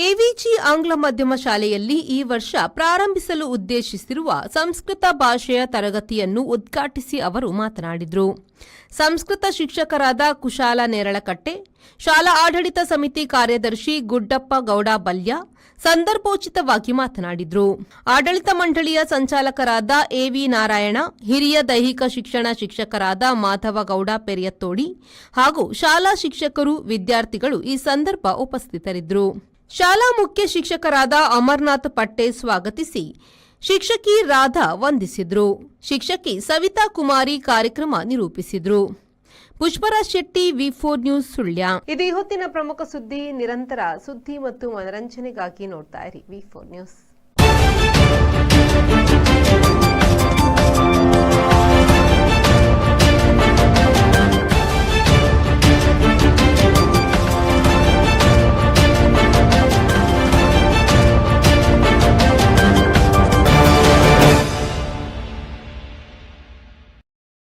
ಎವಿಜಿ ಆಂಗ್ಲ ಮಾಧ್ಯಮ ಶಾಲೆಯಲ್ಲಿ ಈ ವರ್ಷ ಪ್ರಾರಂಭಿಸಲು ಉದ್ದೇಶಿಸಿರುವ ಸಂಸ್ಕೃತ ಭಾಷೆಯ ತರಗತಿಯನ್ನು ಉದ್ಘಾಟಿಸಿ ಅವರು ಮಾತನಾಡಿದರು. ಸಂಸ್ಕೃತ ಶಿಕ್ಷಕರಾದ ಕುಶಾಲ ನೇರಳಕಟ್ಟೆ, ಶಾಲಾ ಆಡಳಿತ ಸಮಿತಿ ಕಾರ್ಯದರ್ಶಿ ಗುಡ್ಡಪ್ಪ ಗೌಡ ಬಲ್ಯ ಸಂದರ್ಭೋಚಿತವಾಗಿ ಮಾತನಾಡಿದರು. ಆಡಳಿತ ಮಂಡಳಿಯ ಸಂಚಾಲಕರಾದ ಎವಿ ನಾರಾಯಣ, ಹಿರಿಯ ದೈಹಿಕ ಶಿಕ್ಷಣ ಶಿಕ್ಷಕರಾದ ಮಾಧವ ಗೌಡ ಪೆರಿಯತ್ತೋಡಿ ಹಾಗೂ ಶಾಲಾ ಶಿಕ್ಷಕರು, ವಿದ್ಯಾರ್ಥಿಗಳು ಈ ಸಂದರ್ಭ ಉಪಸ್ಥಿತರಿದ್ದರು. ಶಾಲಾ ಮುಖ್ಯ ಶಿಕ್ಷಕರಾದ ಅಮರ್ನಾಥ್ ಪಟ್ಟೆ ಸ್ವಾಗತಿಸಿ ಶಿಕ್ಷಕಿ ರಾಧಾ ವಂದಿಸಿದ್ರು. ಶಿಕ್ಷಕಿ ಸವಿತಾ ಕುಮಾರಿ ಕಾರ್ಯಕ್ರಮ ನಿರೂಪಿಸಿದ್ರು. ಪುಷ್ಪರಾಜ್ ಶೆಟ್ಟಿ, ವಿ4 ನ್ಯೂಸ್, ಸುಳ್ಯ. ಇದು ಹೊತ್ತಿನ ಪ್ರಮುಖ ಸುದ್ದಿ. ನಿರಂತರ ಸುದ್ದಿ ಮತ್ತು ಮನರಂಜನೆಗಾಗಿ ನೋಡ್ತಾ ಇರಿ ವಿ4 ನ್ಯೂಸ್.